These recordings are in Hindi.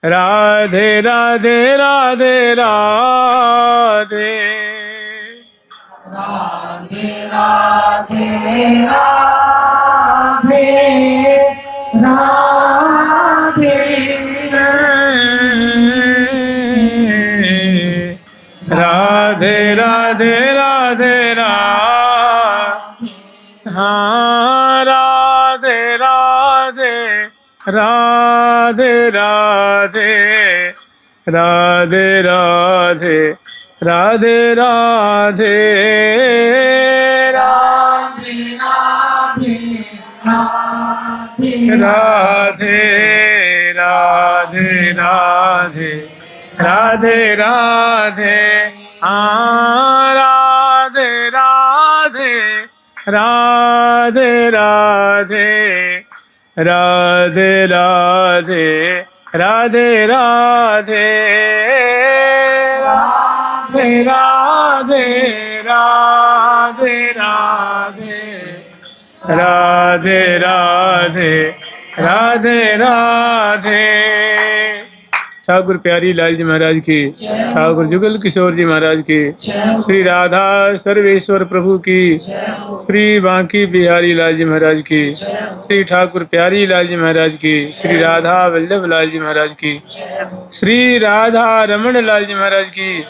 राधे राधे राधे राधे राधे राधे राधे राधे राधे राधे राधे हाँ राधे राधे राधे राधे राधे राधे राधे राधे राधे राधे राधे राधे राधे राधे राधे राधे हाँ राधे राधे राधे राधे राधे राधे राधे राधे राधे राधे राधे राधे राधे राधे। ठाकुर प्यारी लाल जी महाराज की, ठाकुर जुगल किशोर जी महाराज की, श्री राधा सर्वेश्वर प्रभु की, श्री बांकी बिहारी लाल जी महाराज की, श्री ठाकुर प्यारी लाल जी महाराज की, श्री राधा वल्लभ लाल जी महाराज की, श्री राधा रमण लाल जी महाराज की,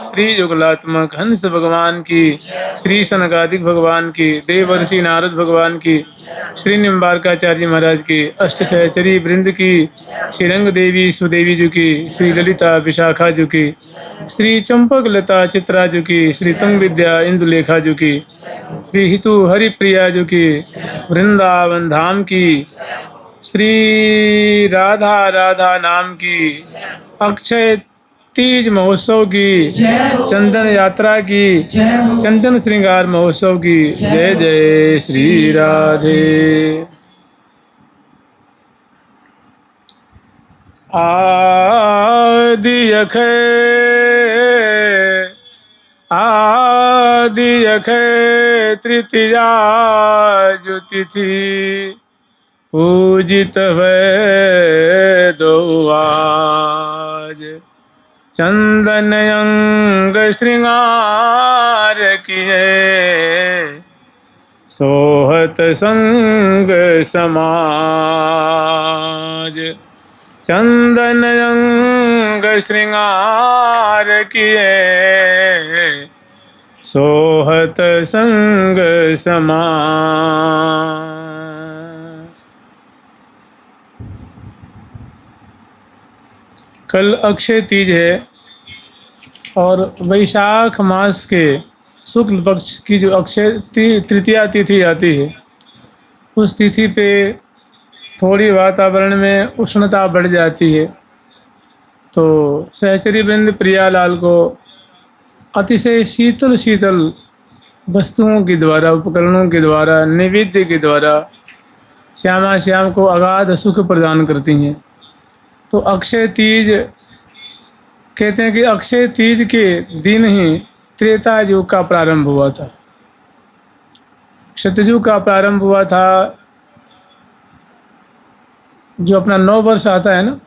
श्री जुगलात्मक हंस भगवान की, श्री सनकादिक भगवान की, देवर्षि नारद भगवान की, श्री निम्बारकाचार्य जी महाराज की, अष्ट सहचरी वृंद की, श्री रंग देवी सुदेवी जी की, श्री ललिता विशाखा जी की, श्री चंपक लता चित्रा जी की, श्री तुंग विद्या इंदुलेखा जी की, श्री हितु हरिप्रिया जी की, वृंदावन धाम की, श्री राधा राधा नाम की, अक्षय तीज महोत्सव की, चंदन यात्रा की, चंदन श्रृंगार महोत्सव की। जय जय श्री राधे। आदि अखय तृतीया जो तिथि पूजित हुए दो आज, चंदन अंग श्रृंगार किए, सोहत संग समाज, चंदन अंग श्रृंगार किए, सोहत संग समाज। कल अक्षय तीज है और वैशाख मास के शुक्ल पक्ष की जो अक्षय तृतीया तिथि आती है, उस तिथि पे थोड़ी वातावरण में उष्णता बढ़ जाती है। तो सहचरी वृंद प्रियालाल को अतिशय शीतल शीतल वस्तुओं के द्वारा, उपकरणों के द्वारा, नैवेद्य के द्वारा श्यामा श्याम को अगाध सुख प्रदान करती हैं। तो अक्षय तीज कहते हैं कि अक्षय तीज के दिन ही त्रेता युग का प्रारंभ हुआ था। सतयुग का प्रारंभ हुआ था, जो अपना 9 वर्ष आता है ना,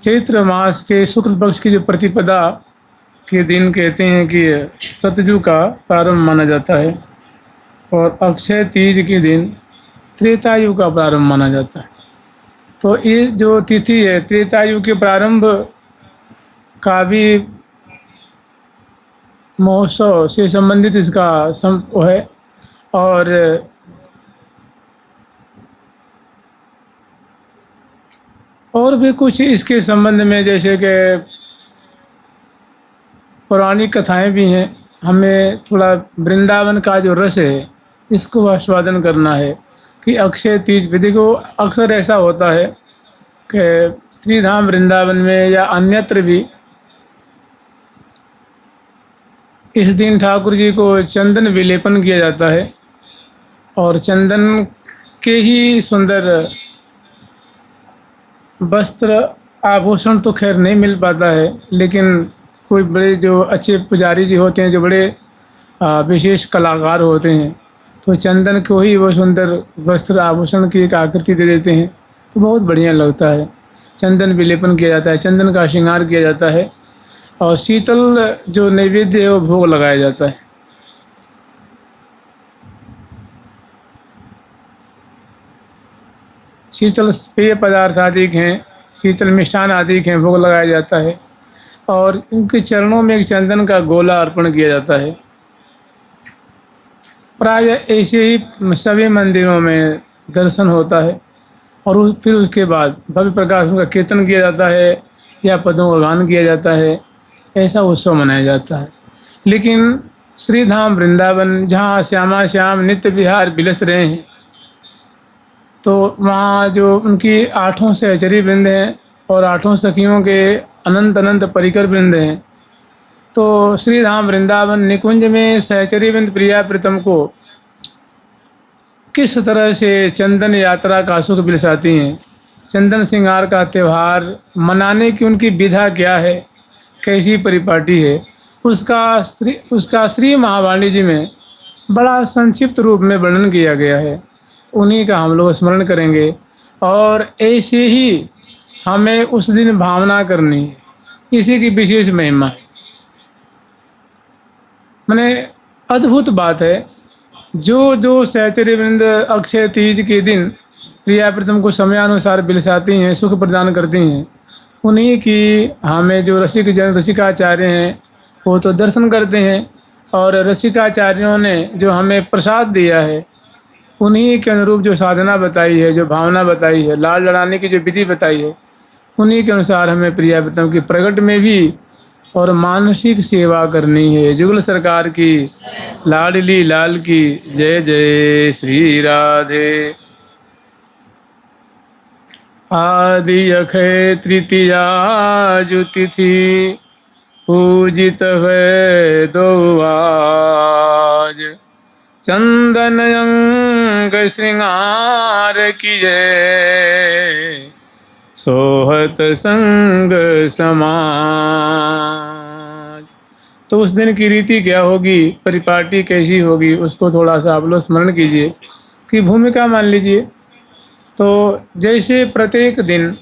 चैत्र मास के शुक्ल पक्ष की जो प्रतिपदा के दिन कहते हैं कि सतयुग का प्रारंभ माना जाता है, और अक्षय तीज के दिन त्रेता युग का प्रारंभ माना जाता है। तो ये जो तिथि है, त्रेता युग के प्रारंभ का भी महोत्सव से संबंधित इसका वो है। और भी कुछ इसके संबंध में, जैसे कि पौराणिक कथाएं भी हैं। हमें थोड़ा वृंदावन का जो रस है इसको आस्वादन करना है कि अक्षय तीज पे देखो, अक्सर ऐसा होता है कि श्रीधाम वृंदावन में या अन्यत्र भी इस दिन ठाकुर जी को चंदन विलेपन किया जाता है, और चंदन के ही सुंदर वस्त्र आभूषण तो खैर नहीं मिल पाता है, लेकिन कोई बड़े जो अच्छे पुजारी जी होते हैं, जो बड़े विशेष कलाकार होते हैं, तो चंदन को ही वो सुंदर वस्त्र आभूषण की एक आकृति दे देते हैं, तो बहुत बढ़िया लगता है। चंदन विलेपन किया जाता है, चंदन का श्रृंगार किया जाता है और शीतल जो नैवेद्य है वो भोग लगाया जाता है। शीतल पेय पदार्थ आदि हैं, शीतल मिष्ठान आदि हैं, भोग लगाया जाता है और उनके चरणों में एक चंदन का गोला अर्पण किया जाता है। प्राय ऐसे ही सभी मंदिरों में दर्शन होता है और फिर उसके बाद भव्य प्रकाश का कीर्तन किया जाता है या पदों का गान किया जाता है, ऐसा उत्सव मनाया जाता है। लेकिन श्री धाम वृंदावन जहाँ श्यामा श्याम नित्य विहार बिलस रहे हैं, तो वहाँ जो उनकी 8 सहचरी वृंद हैं और 8 सखियों के अनंत अनंत परिकर वृंद हैं, तो श्री धाम वृंदावन निकुंज में सहचरी वृंद प्रिया प्रीतम को किस तरह से चंदन यात्रा का सुख बिलसाती हैं, चंदन श्रृंगार का त्यौहार मनाने की उनकी विधा क्या है, कैसी परिपाटी है, उसका श्री महावाणी जी में बड़ा संक्षिप्त रूप में वर्णन किया गया है। उन्हीं का हम लोग स्मरण करेंगे और ऐसे ही हमें उस दिन भावना करनी है। इसी की विशेष महिमा है। माने अद्भुत बात है, जो सहचरी वृंद अक्षय तीज के दिन प्रिया प्रीतम को समयानुसार बिलसाती हैं, सुख प्रदान करती हैं, उन्हीं की हमें जो रसिकाचार्य हैं वो तो दर्शन करते हैं और रसिकाचार्यों ने जो हमें प्रसाद दिया है उन्हीं के अनुरूप जो साधना बताई है, जो भावना बताई है, लाल लड़ाने की जो विधि बताई है, उन्हीं के अनुसार हमें प्रिया प्रीतम की प्रकट में भी और मानसिक सेवा करनी है। जुगल सरकार की लाडली लाल की जय जय श्री राधे। आदि अक्षय तृतीया जो तिथि पूजित है दो आज, चंदन अंग श्रृंगार किए सोहत संग समाज। तो उस दिन की रीति क्या होगी, परिपाटी कैसी होगी, उसको थोड़ा सा आप लोग स्मरण कीजिए कि भूमिका मान लीजिए। तो जैसे प्रत्येक दिन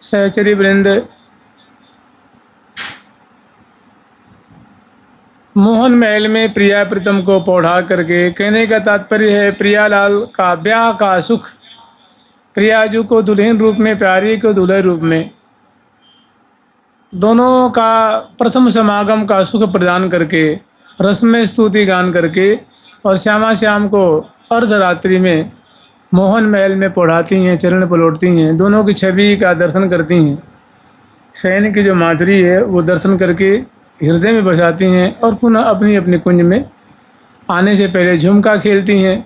सहचरी वृंद मोहन महल में प्रिया प्रीतम को पौढ़ा करके, कहने का तात्पर्य है प्रियालाल का ब्याह का सुख, प्रियाजू को दुल्हन रूप में, प्यारी को दुल्हन रूप में, दोनों का प्रथम समागम का सुख प्रदान करके, रसमय स्तुति गान करके और श्यामा श्याम को अर्धरात्रि में मोहन महल में पौढ़ाती हैं, चरण पलटती हैं, दोनों की छवि का दर्शन करती हैं। शयन की जो माधुरी है वो दर्शन करके हृदय में बसाती हैं और पुनः अपनी अपनी कुंज में आने से पहले झुमका खेलती हैं,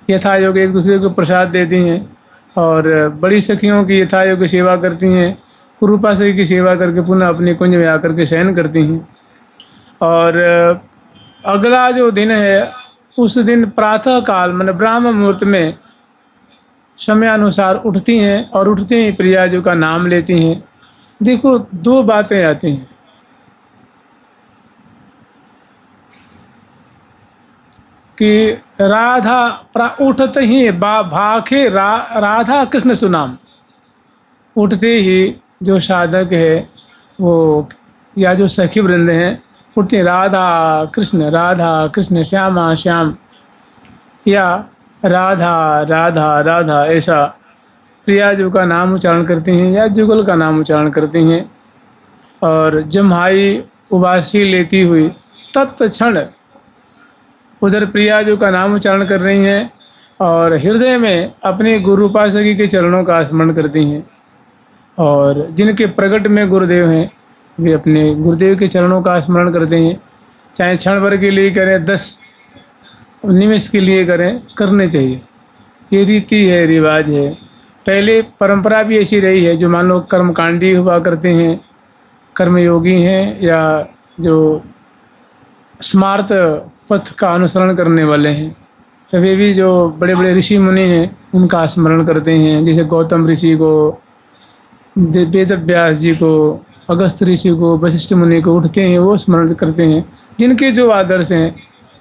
यथायोग एक दूसरे को प्रसाद देती हैं और बड़ी सखियों की यथायोग की सेवा करती हैं, कुरूपा सखी की सेवा करके पुनः अपनी कुंज में आकर के शयन करती हैं। और अगला जो दिन है उस दिन प्रातः काल मतलब ब्राह्म मुहूर्त में समयानुसार उठती हैं और उठते ही प्रियाजू का नाम लेती हैं। देखो 2 बातें आती हैं कि राधा उठते ही भाखे राधा कृष्ण सुनाम, उठते ही जो साधक है वो या जो सखी वृंद हैं उठते राधा कृष्ण श्यामा श्याम या राधा राधा राधा ऐसा प्रियाजू का नाम उच्चारण करती हैं या जुगल का नाम उच्चारण करती हैं और जम्हाई उबासी लेती हुई तत्क्षण उधर प्रियाजू का नाम उच्चारण कर रही हैं और हृदय में अपने गुरु उपासकी के चरणों का स्मरण करती हैं और जिनके प्रकट में गुरुदेव हैं वे अपने गुरुदेव के चरणों का स्मरण करते हैं। चाहे क्षण भर के लिए करें, 10 निमिष के लिए करें, करने चाहिए। ये रीति है, रिवाज है। पहले परंपरा भी ऐसी रही है, जो मान लो कर्मकांडी हुआ करते हैं, कर्मयोगी हैं या जो स्मार्त पथ का अनुसरण करने वाले हैं, तो वे भी जो बड़े बड़े ऋषि मुनि हैं उनका स्मरण करते हैं। जैसे गौतम ऋषि को, वेद व्यास जी को, अगस्त ऋषि को, वशिष्ठ मुनि को उठते हैं वो स्मरण करते हैं। जिनके जो आदर्श हैं,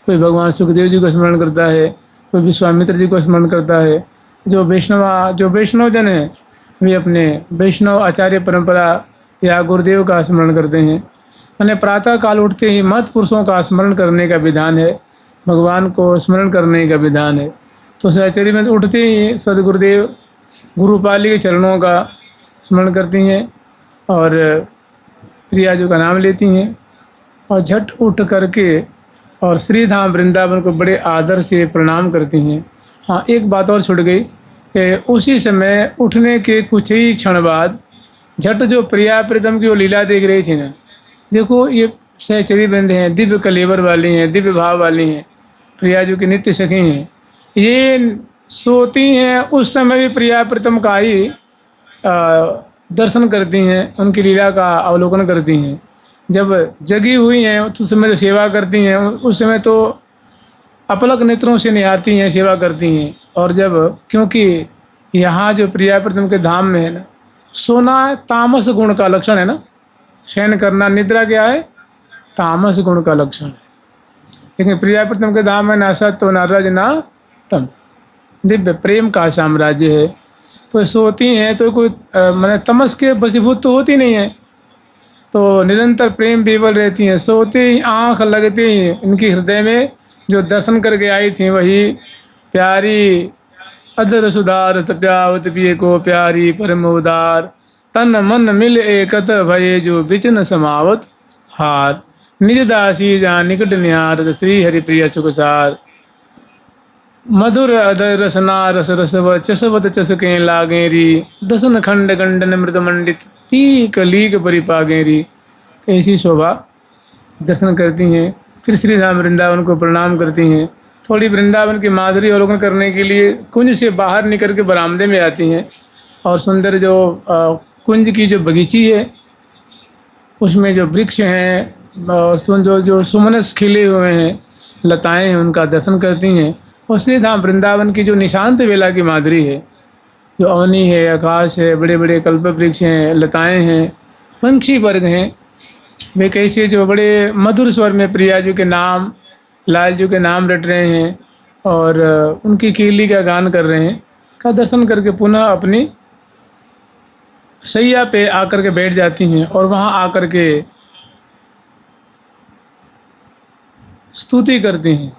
कोई भगवान सुखदेव जी को स्मरण करता है, कोई विश्वामित्र जी को स्मरण करता है। जो वैष्णव जन हैं वे अपने वैष्णव आचार्य परंपरा या गुरुदेव का स्मरण करते हैं। मैंने प्रातः काल उठते ही महत् पुरुषों का स्मरण करने का विधान है, भगवान को स्मरण करने का विधान है। तो सहचर्य में उठते ही सदगुरुदेव गुरुपाली के चरणों का स्मरण करती हैं और प्रियाजू का नाम लेती हैं और झट उठ करके और श्री धाम वृंदावन को बड़े आदर से प्रणाम करती हैं। हाँ, एक बात और छूट गई कि उसी समय उठने के कुछ ही क्षण बाद झट जो प्रिया प्रीतम की वो लीला देख रही थी ना, देखो ये सहचरी वृंद हैं, दिव्य कलेवर वाली हैं, दिव्य भाव वाली हैं, प्रियाजू की नित्य सखी हैं। ये सोती हैं उस समय भी प्रिया प्रीतम का ही दर्शन करती हैं, उनकी लीला का अवलोकन करती हैं। जब जगी हुई हैं उस समय तो सेवा करती हैं, उस समय तो अपलक नेत्रों से निहारती हैं, सेवा करती हैं। और जब क्योंकि यहाँ जो प्रिया प्रीतम के धाम में है ना, सोना तामस गुण का लक्षण है ना, शयन करना निद्रा क्या है, तामस गुण का लक्षण है। लेकिन प्रिया प्रीतम के धाम में ना सत्व ना रज ना तम, दिव्य प्रेम का साम्राज्य है। तो सोती हैं तो कोई मैंने तमस के वशीभूत तो होती नहीं है, तो निरंतर प्रेम विवल रहती हैं। सोते ही आँख लगते ही इनकी हृदय में जो दर्शन करके आई थी वही प्यारी अधर सुधार तप्यावत पिए को प्यारी परम उदार, तन मन मिल एकत भये जो बिचन समावत हार, निज दासी जा निकट निहार श्री हरि प्रिय सुखसार, मधुर अधर रसना रस रसव चसवत चसकें लागेरी, दसन खंड गंडन मृद मंडित तीक लीक परिपागेरी। ऐसी शोभा दर्शन करती हैं। फिर श्री धाम वृंदावन को प्रणाम करती हैं। थोड़ी वृंदावन की माधुरी अवलोकन करने के लिए कुंज से बाहर निकल के बरामदे में आती हैं और सुंदर जो कुंज की जो बगीची है उसमें जो वृक्ष हैं, जो सुमनस खिले हुए हैं, लताएं हैं, उनका दर्शन करती हैं। और श्री धाम वृंदावन की जो निशांत वेला की माधुरी है, जो अवनी है, आकाश है, बड़े बड़े कल्प वृक्ष हैं, लताएं हैं, पंछी वर्ग हैं, वे कैसे जो बड़े मधुर स्वर में प्रिया जी के नाम, लाल जी के नाम रट रहे हैं और उनकी कीली का गान कर रहे हैं, का दर्शन करके पुनः अपनी सैया पे आकर के बैठ जाती हैं और वहाँ आकर के स्तुति करती हैं।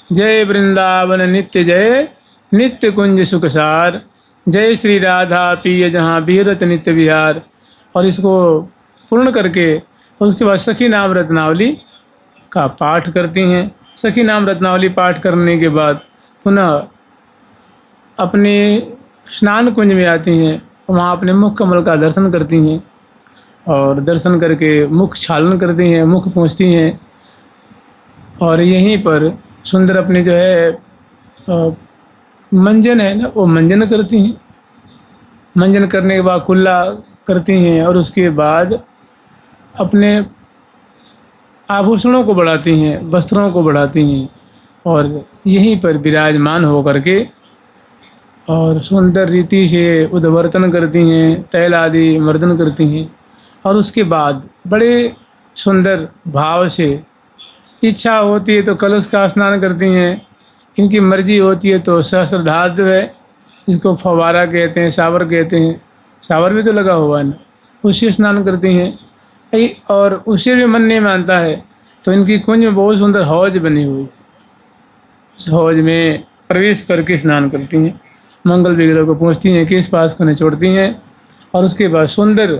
जय वृंदावन नित्य जय, नित्य कुंज सुखसार, जय श्री राधा पिय जहाँ विहरत नित्य विहार। और इसको पूर्ण करके और उसके बाद सखी नाम रत्नावली का पाठ करती हैं। सखी नाम रत्नावली पाठ करने के बाद पुनः अपने स्नान कुंज में आती हैं, वहाँ अपने मुख कमल का दर्शन करती हैं और दर्शन करके मुख छालन करती हैं, मुख पहुँचती हैं और यहीं पर सुंदर अपने जो है मंजन है ना, वो मंजन करती हैं। मंजन करने के बाद कुल्ला करती हैं और उसके बाद अपने आभूषणों को बढ़ाती हैं, वस्त्रों को बढ़ाती हैं और यहीं पर विराजमान हो करके और सुंदर रीति से उद्वर्तन करती हैं, तैल आदि मर्दन करती हैं। और उसके बाद बड़े सुंदर भाव से इच्छा होती है तो कलश का स्नान करती हैं, इनकी मर्जी होती है तो सहस्त्रधातु है, इसको फवारा कहते हैं, शावर कहते हैं, शावर भी तो लगा हुआ है ना, उससे स्नान करती हैं। और उससे भी मन नहीं मानता है तो इनकी कुंज में बहुत सुंदर हौज बनी हुई, उस हौज में प्रवेश करके स्नान करती हैं, मंगल विग्रह को पहुँचती हैं, केश पास को निचोड़ती हैं और उसके बाद सुंदर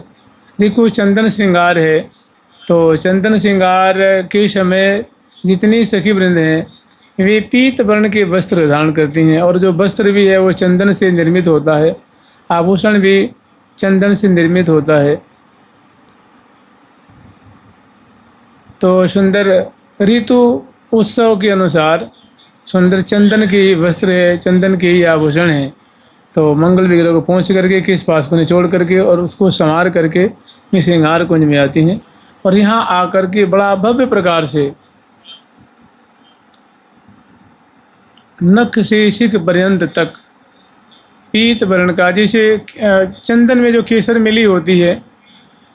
देखो चंदन श्रृंगार है। तो चंदन श्रृंगार के समय जितनी सखी वृंद हैं वे पीत वर्ण के वस्त्र धारण करती हैं और जो वस्त्र भी है वो चंदन से निर्मित होता है, आभूषण भी चंदन से निर्मित होता है। तो सुंदर ऋतु उत्सव के अनुसार सुंदर चंदन की वस्त्र है, चंदन के ही आभूषण हैं। तो मंगल विग्रह को पहुँच करके किस पास को निचोड़ करके और उसको संवार करके ये श्रृंगार कुंज में आती हैं और यहाँ आकर के बड़ा भव्य प्रकार से नख से शिख पर्यंत तक पीत वर्ण का, जैसे चंदन में जो केसर मिली होती है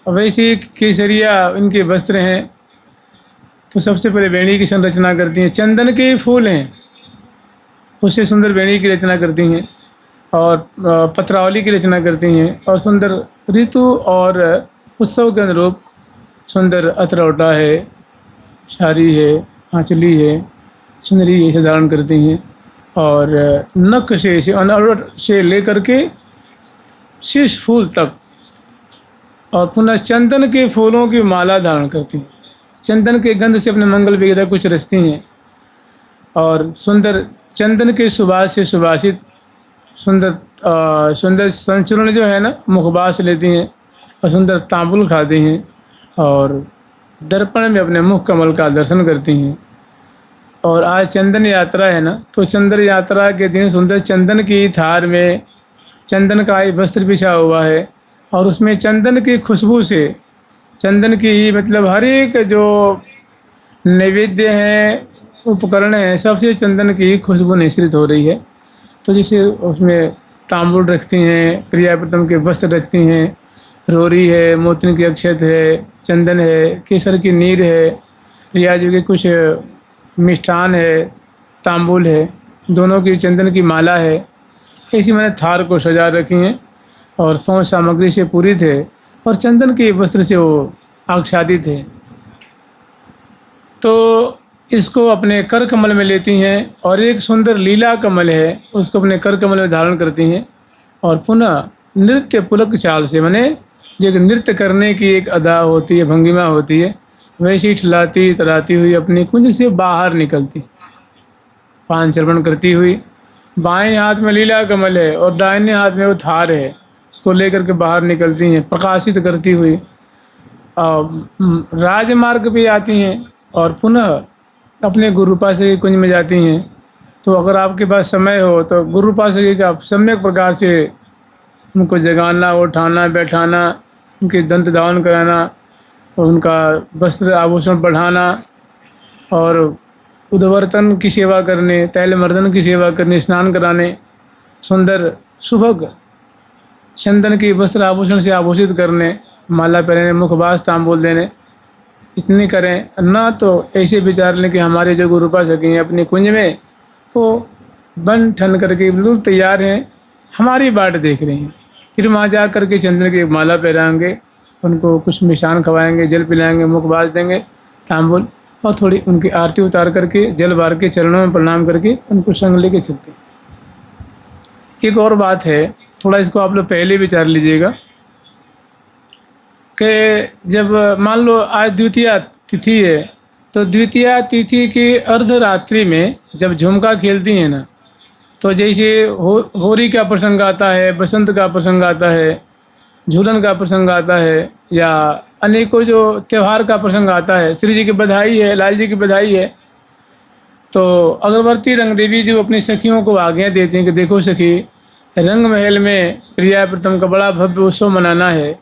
वैसे केसरिया इनके वस्त्र हैं। तो सबसे पहले वेणी की संरचना करती हैं, चंदन के फूल हैं उससे सुंदर वेणी की रचना करती हैं और पत्रावली की रचना करती हैं और सुंदर ऋतु और उत्सव के अनुरूप सुंदर अतरौटा है, शारी है, आंचली है, चुनरी ये धारण करती हैं और नख से अनावरण से लेकर के शीश फूल तक और पुनः चंदन के फूलों की माला धारण करती हैं। चंदन के गंध से अपने मंगल वगैरह कुछ रचती हैं और सुंदर चंदन के सुवास से सुवासित सुंदर संचूर्ण जो है ना मुखबास लेती हैं और सुंदर तांबुल खाती हैं और दर्पण में अपने मुख कमल का दर्शन करती हैं। और आज चंदन यात्रा है ना, तो चंदन यात्रा के दिन सुंदर चंदन की थार में चंदन का एक वस्त्र बिछा हुआ है और उसमें चंदन की खुशबू से चंदन की मतलब हर एक जो नैवेद्य हैं उपकरण हैं सबसे चंदन की खुशबू निश्रित हो रही है। तो जैसे उसमें तांबुल रखती हैं, प्रियाप्रतम के वस्त्र रखती हैं, रोरी है, मोतिन की अक्षत है, चंदन है, केसर की नीर है, प्रिया जी के कुछ मिष्ठान है, तांबुल है, दोनों की चंदन की माला है। ऐसी मैंने थार को सजा रखी हैं और सौ सामग्री से पूरित है और चंदन के वस्त्र से वो आच्छादित है। तो इसको अपने कर कमल में लेती हैं और एक सुंदर लीला कमल है उसको अपने कर कमल में धारण करती हैं और पुनः नृत्य पुलक चाल से, माने जो नृत्य करने की एक अदा होती है, भंगिमा होती है, वैसे ही ठिलाती तराती हुई अपनी कुंज से बाहर निकलती, पान चर्पण करती हुई। बाएं हाथ में लीला कमल है और दाहिने हाथ में वो थार है, उसको लेकर के बाहर निकलती हैं प्रकाशित करती हुई। राजमार्ग पे आती हैं और पुनः अपने गुरुपाशक के कुंज में जाती हैं। तो अगर आपके पास समय हो तो गुरुपाशक का सम्यक प्रकार से उनको जगाना, उठाना, बैठाना, उनके दंत धावन कराना और उनका वस्त्र आभूषण बढ़ाना और उद्वर्तन की सेवा करने, तैल मर्दन की सेवा करने, स्नान कराने, सुंदर सुभग चंदन की वस्त्र आभूषण से आभूषित करने, माला पहनने, मुखबास तांबूल देने, इतनी करें ना। तो ऐसे विचार लें कि हमारे जो गुरुपाशक हैं अपने कुंज में वो बन ठन करके बिल्कुल तैयार हैं, हमारी बाट देख रही हैं। फिर वहाँ जा कर के चंदन की माला पहनाएंगे, उनको कुछ मिष्ठान खवाएंगे, जल पिलाएंगे, मुखबास देंगे, तांबुल, और थोड़ी उनकी आरती उतार करके जल बार के चरणों में प्रणाम करके उनको संग लेके चलते। एक और बात है, थोड़ा इसको आप लोग पहले विचार लीजिएगा कि जब मान लो आज द्वितीया तिथि है तो द्वितीया तिथि की अर्धरात्रि में जब झुमका खेलती हैं ना, तो जैसे होली का प्रसंग आता है, बसंत का प्रसंग आता है, झूलन का प्रसंग आता है, या अनेकों जो त्यौहार का प्रसंग आता है, श्री जी की बधाई है, लाल जी की बधाई है, तो अगरबत्ती रंग देवी जो अपनी सखियों को आज्ञा देती हैं कि देखो सखी, रंग महल में प्रियाप्रतम का बड़ा भव्य उत्सव मनाना है।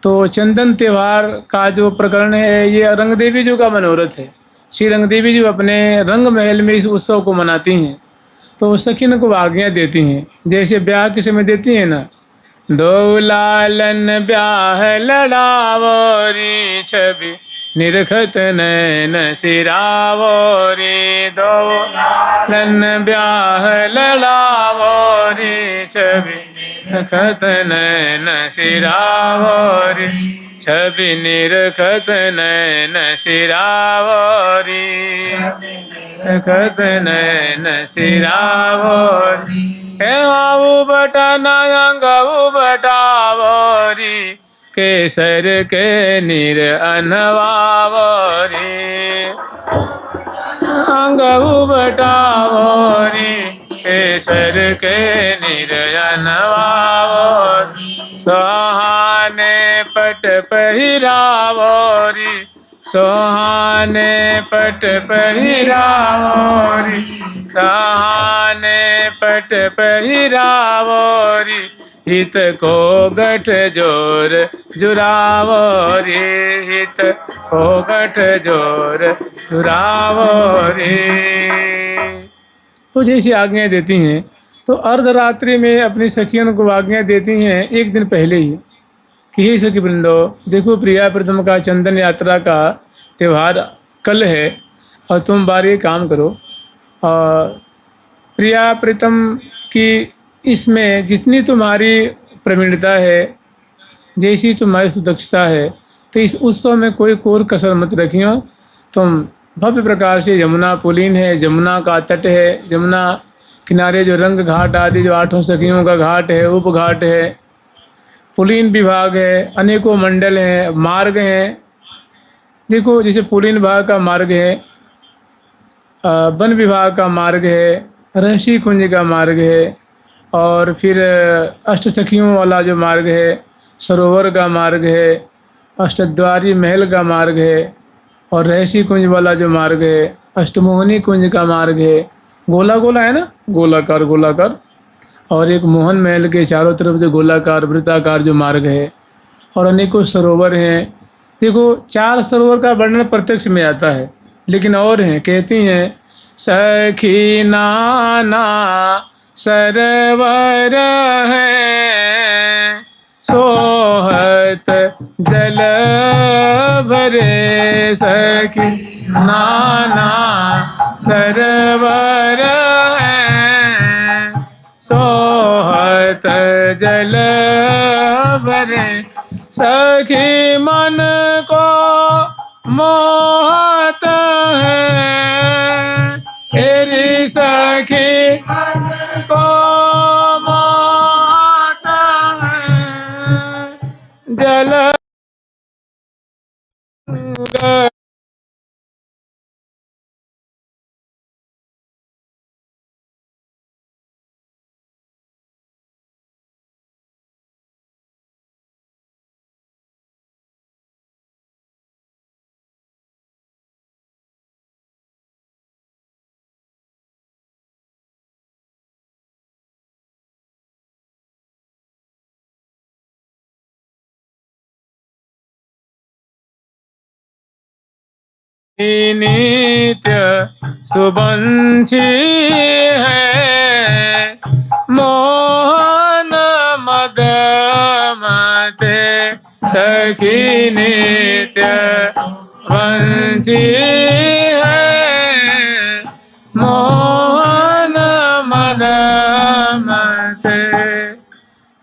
तो चंदन त्यौहार का जो प्रकरण है ये रंग देवी जी का मनोरथ है। श्री रंग देवी जी अपने रंग महल में इस उत्सव को मनाती हैं, तो सखिन को आज्ञा देती हैं, जैसे ब्याह के समय देती हैं ना, दो लालन ब्याह लड़ावो रे छवि निरखत नैन सिरावो रे, दो लालन ब्याह लड़ावो रे छवि निरखत नैन सिरावो रे, छवि निरखत नैन सिरावो रे, निरखत नैन सिरावो रे, आऊ बटना अंगऊ बटावरी, केसर के नीर अनवावरी, अंगऊ बटावरी, केसर के नीर अनवावरी, सोहाने पट पहिरावरी, सोहाने पट पहिरावरी, सोहाने पट पहिरावरी, हित को गठ जोर जुरावरी, हित को गठ जोर जुरावरी। तो जैसी आज्ञा देती हैं, तो अर्धरात्रि में अपनी सखियों को आज्ञा देती हैं एक दिन पहले ही कि हे सखी वृंदो, देखो प्रियाप्रतम का चंदन यात्रा का त्यौहार कल है और तुम बार ये काम करो, प्रियाप्रतम की इसमें जितनी तुम्हारी प्रवीणता है, जैसी तुम्हारी सुदक्षता है, तो इस उत्सव में कोई कोर कसर मत रखियो। तुम भव्य प्रकार से यमुना पुलीन है, यमुना का तट है, यमुना किनारे जो रंग घाट आदि जो 8 सखियों का घाट है, उप घाट है, पुलीन विभाग है, अनेकों मंडल हैं, मार्ग हैं। देखो जैसे पुलीन विभाग का मार्ग है, वन विभाग का मार्ग है, रहसी कुंज का मार्ग है, और फिर अष्ट सखियों वाला जो मार्ग है, सरोवर का मार्ग है, अष्टद्वारी महल का मार्ग है, और रहसी कुंज वाला जो मार्ग है, अष्टमोहनी कुंज का मार्ग है। गोला गोला है ना, गोलाकार गोलाकार, और एक मोहन महल के चारों तरफ जो गोलाकार वृत्ताकार जो मार्ग है, और अनेकों सरोवर हैं। देखो 4 सरोवर का वर्णन प्रत्यक्ष में आता है, लेकिन और हैं, कहती हैं सखी नाना सरोवर है, सोहत जल भरे सखी नाना सरोवर है, सोहत जल भरे सखी मन को मोहत है, तेरी सखी को मोहत है, जल नित्य सुबंशी है, मोहन मद मते सखी नित्य वंशी है, मोहन मद मते।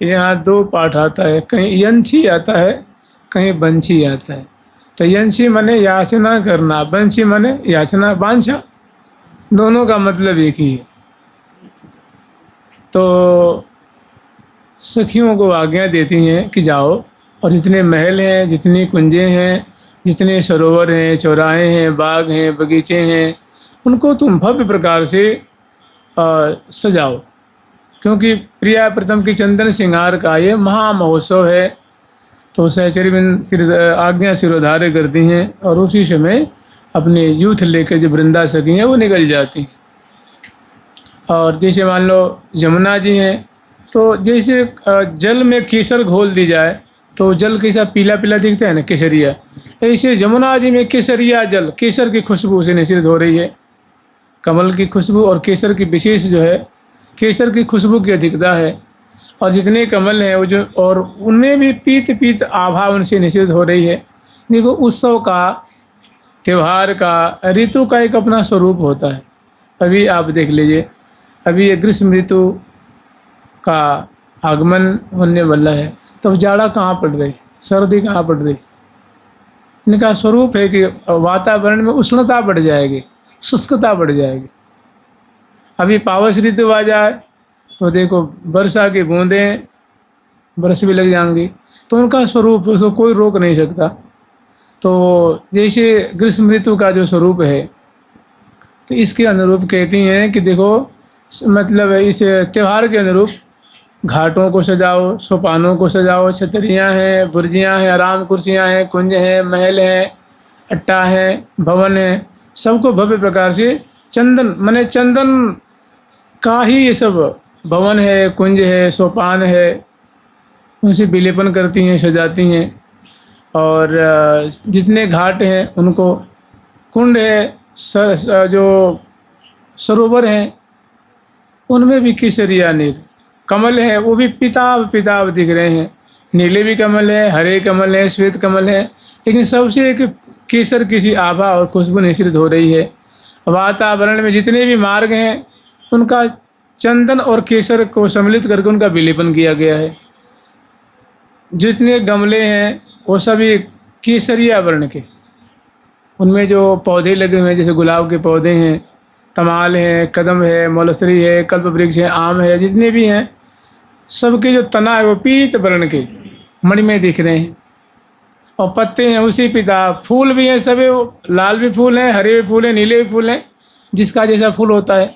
यहाँ 2 पाठ आता है, कहीं यंशी आता है, कहीं बंशी आता है। तो यंशी माने याचना करना, बंशी माने याचना वांछा, दोनों का मतलब एक ही है। तो सखियों को आज्ञा देती हैं कि जाओ, और जितने महल हैं, जितनी कुंजें हैं, जितने सरोवर हैं, चौराहे हैं, बाग हैं, बगीचे हैं, उनको तुम भव्य प्रकार से सजाओ, क्योंकि प्रिया प्रथम की चंदन श्रृंगार का ये महामहोत्सव है। तो सहचरी आज्ञा सिरोधार्य करती हैं, और उसी समय अपने यूथ लेकर जो वृंदा सखी हैं वो निकल जाती हैं। और जैसे मान लो यमुना जी हैं, तो जैसे जल में केसर घोल दी जाए तो जल कैसा पीला पीला दिखता है ना, केसरिया, ऐसे यमुना जी में केसरिया जल, केसर की खुशबू से निश्चित हो रही है। कमल की खुशबू और केसर की विशेष जो है, केसर की खुशबू की अधिकता है, और जितने कमल हैं वो जो, और उनमें भी पीत पीत आभा उनसे निश्चित हो रही है। देखो उत्सव का, त्यौहार का, ऋतु का एक अपना स्वरूप होता है। अभी आप देख लीजिए, अभी ये ग्रीष्म ऋतु का आगमन होने वाला है, तब जाड़ा कहाँ पड़ रही, सर्दी कहाँ पड़ रही। इनका स्वरूप है कि वातावरण में उष्णता बढ़ जाएगी, शुष्कता बढ़ जाएगी। अभी पावस ऋतु आ जाए तो देखो वर्षा की बूंदें बरस भी लग जाएंगी, तो उनका स्वरूप उसको कोई रोक नहीं सकता। तो जैसे ग्रीष्म ऋतु का जो स्वरूप है, तो इसके अनुरूप कहती हैं कि देखो मतलब इस त्यौहार के अनुरूप घाटों को सजाओ, सोपानों को सजाओ, छतरियाँ हैं, बुर्जियाँ हैं, आराम कुर्सियाँ हैं, कुंज हैं, महल हैं, अट्टा है, भवन है, सबको भव्य प्रकार से चंदन माने चंदन का ही ये सब भवन है, कुंज है, सोपान है, उनसे विलेपन करती हैं, सजाती हैं। और जितने घाट हैं उनको, कुंड है, जो सरोवर हैं उनमें भी केसरिया नीर, कमल है वो भी पिताब पिताब दिख रहे हैं। नीले भी कमल है, हरे कमल है, श्वेत कमल है, लेकिन सबसे एक केसर किसी आभा और खुशबू निश्रित हो रही है। वातावरण में जितने भी मार्ग हैं उनका चंदन और केसर को सम्मिलित करके उनका विलेपन किया गया है। जितने गमले हैं वो सभी केसरिया वर्ण के, उनमें जो पौधे लगे हुए हैं जैसे गुलाब के पौधे हैं, तमाल है, कदम है, मौलसरी है, कल्प वृक्ष है, आम है, जितने भी हैं सबके जो तना है वो पीत वर्ण के मणिमय दिख रहे हैं। और पत्ते हैं उसी पिता, फूल भी हैं सभी, लाल भी फूल हैं, हरे भी फूल हैं, नीले भी फूल हैं, जिसका जैसा फूल होता है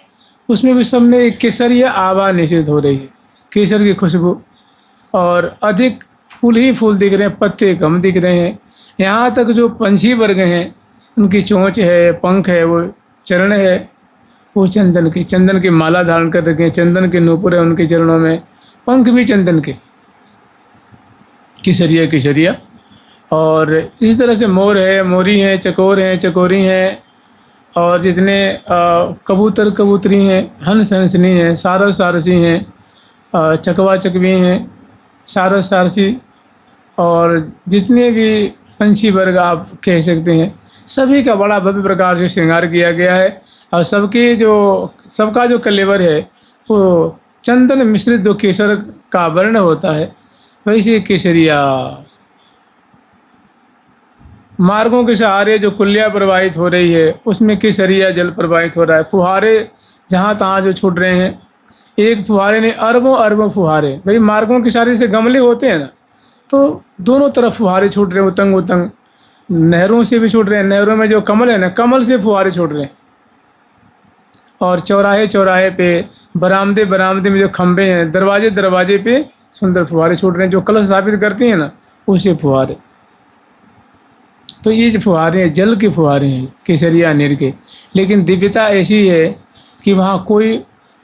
उसमें भी सब में केसरिया आभा निश्चित हो रही है, केसर की खुशबू। और अधिक फूल ही फूल दिख रहे हैं, पत्ते कम दिख रहे हैं। यहाँ तक जो पंछी वर्ग हैं उनकी चोंच है, पंख है, वो चरण है, वो चंदन की माला धारण कर रखे हैं, चंदन के नूपुर है उनके चरणों में, पंख भी चंदन के, केसरिया केसरिया। और इसी तरह से मोर है, मोरी हैं, चकोर हैं, चकोरी हैं, और जितने कबूतर कबूतरी हैं, हंस हंसनी हैं, सारस सारसी हैं, चकवा चकवी हैं, सारस सारसी, और जितने भी पंछी वर्ग आप कह सकते हैं सभी का बड़ा भव्य प्रकार से श्रृंगार किया गया है। और सबका जो कलेवर है वो चंदन मिश्रित जो केसर का वर्ण होता है वैसे केसरिया। मार्गों के सहारे जो कुलिया प्रवाहित हो रही है उसमें केसरिया जल प्रवाहित हो रहा है। फुहारे जहाँ तहाँ जो छूट रहे हैं, एक फुहारे ने अरबों अरबों फुहारे, भाई मार्गों के सहारे से गमले होते हैं ना, तो दोनों तरफ फुहारे छूट रहे हैं, उतंग उतंग। नहरों से भी छूट रहे हैं, नहरों में जो कमल है ना, कमल से फुहारे छूट रहे हैं। और चौराहे चौराहे पे, बरामदे बरामदे में जो खंभे हैं, दरवाजे दरवाजे पे सुंदर फुहारे छूट रहे हैं, जो कलश स्थापित करती हैं ना उससे फुहारे। तो ये जो फुहारे हैं जल के फुहारे हैं केसरिया नीर के। लेकिन दिव्यता ऐसी है कि वहाँ कोई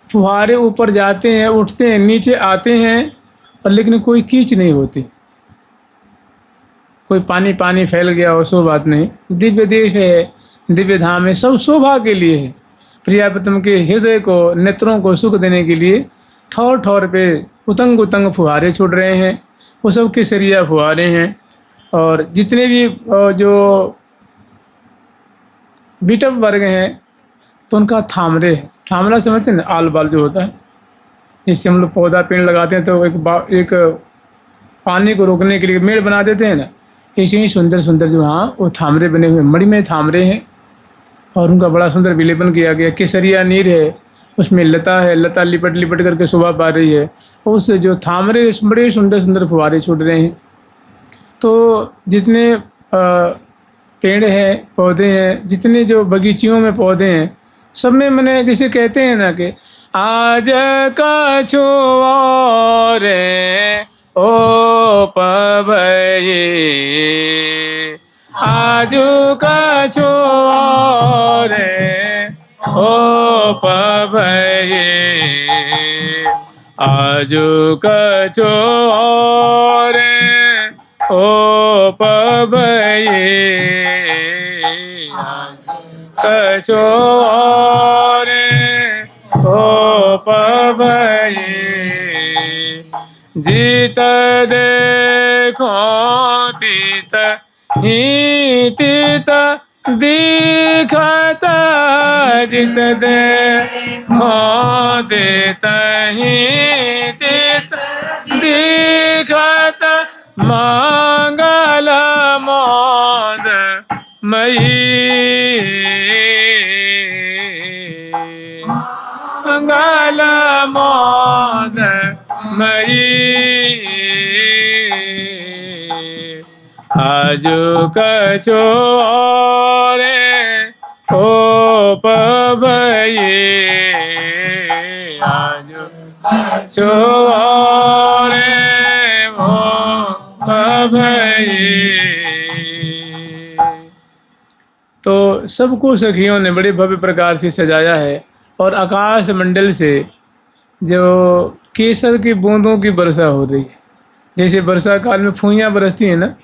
फुहारे ऊपर जाते हैं, उठते हैं, नीचे आते हैं, और लेकिन कोई कीच नहीं होती, कोई पानी पानी फैल गया हो, सो बात नहीं। दिव्य देश है, दिव्य धाम है, सब शोभा के लिए है। प्रियाप्तम के हृदय को, नेत्रों को सुख देने के लिए ठौर ठौर पे उतंग उतंग फुहारे छूट रहे हैं, वो सब केसरिया फुहारे हैं। और जितने भी जो बिटप वर्ग हैं तो उनका थामरे है, थामरा समझते हैं ना, आल बाल जो होता है, जिससे हम लोग पौधा पेड़ लगाते हैं तो एक पानी को रोकने के लिए मेड़ बना देते हैं ना, ऐसे ही सुंदर सुंदर जो हाँ वो थामरे बने हुए मणिमय थामरे हैं, और उनका बड़ा सुंदर विलेपन किया गया। केसरिया नीर है, उसमें लता है, लता लिपट लिपट करके शोभा पा रही है, और उससे जो थामरे बड़े सुंदर सुंदर फुहारे छूट रहे हैं। तो जितने पेड़ हैं, पौधे हैं, जितने जो बगीचियों में पौधे हैं, सब में मैंने जैसे कहते हैं ना कि आज का छोरे ओ पभये, आजू का छोरे ओ पभये, आजू का छोरे ओ पभये, कचोरे ओ पभये, जीत देखो तीत ही तीत दिखत, जीत देखो तीत ही तीत दिखत, मंगल मोद मई, मंगल मोद मई, आजू कछोरे ओ पभये, आजू कछोरे ओ पभये। तो सबको सखियों ने बड़े भव्य प्रकार से सजाया है, और आकाश मंडल से जो केसर की बूंदों की वर्षा हो रही है, जैसे वर्षा काल में फूंहियाँ बरसती हैं ना,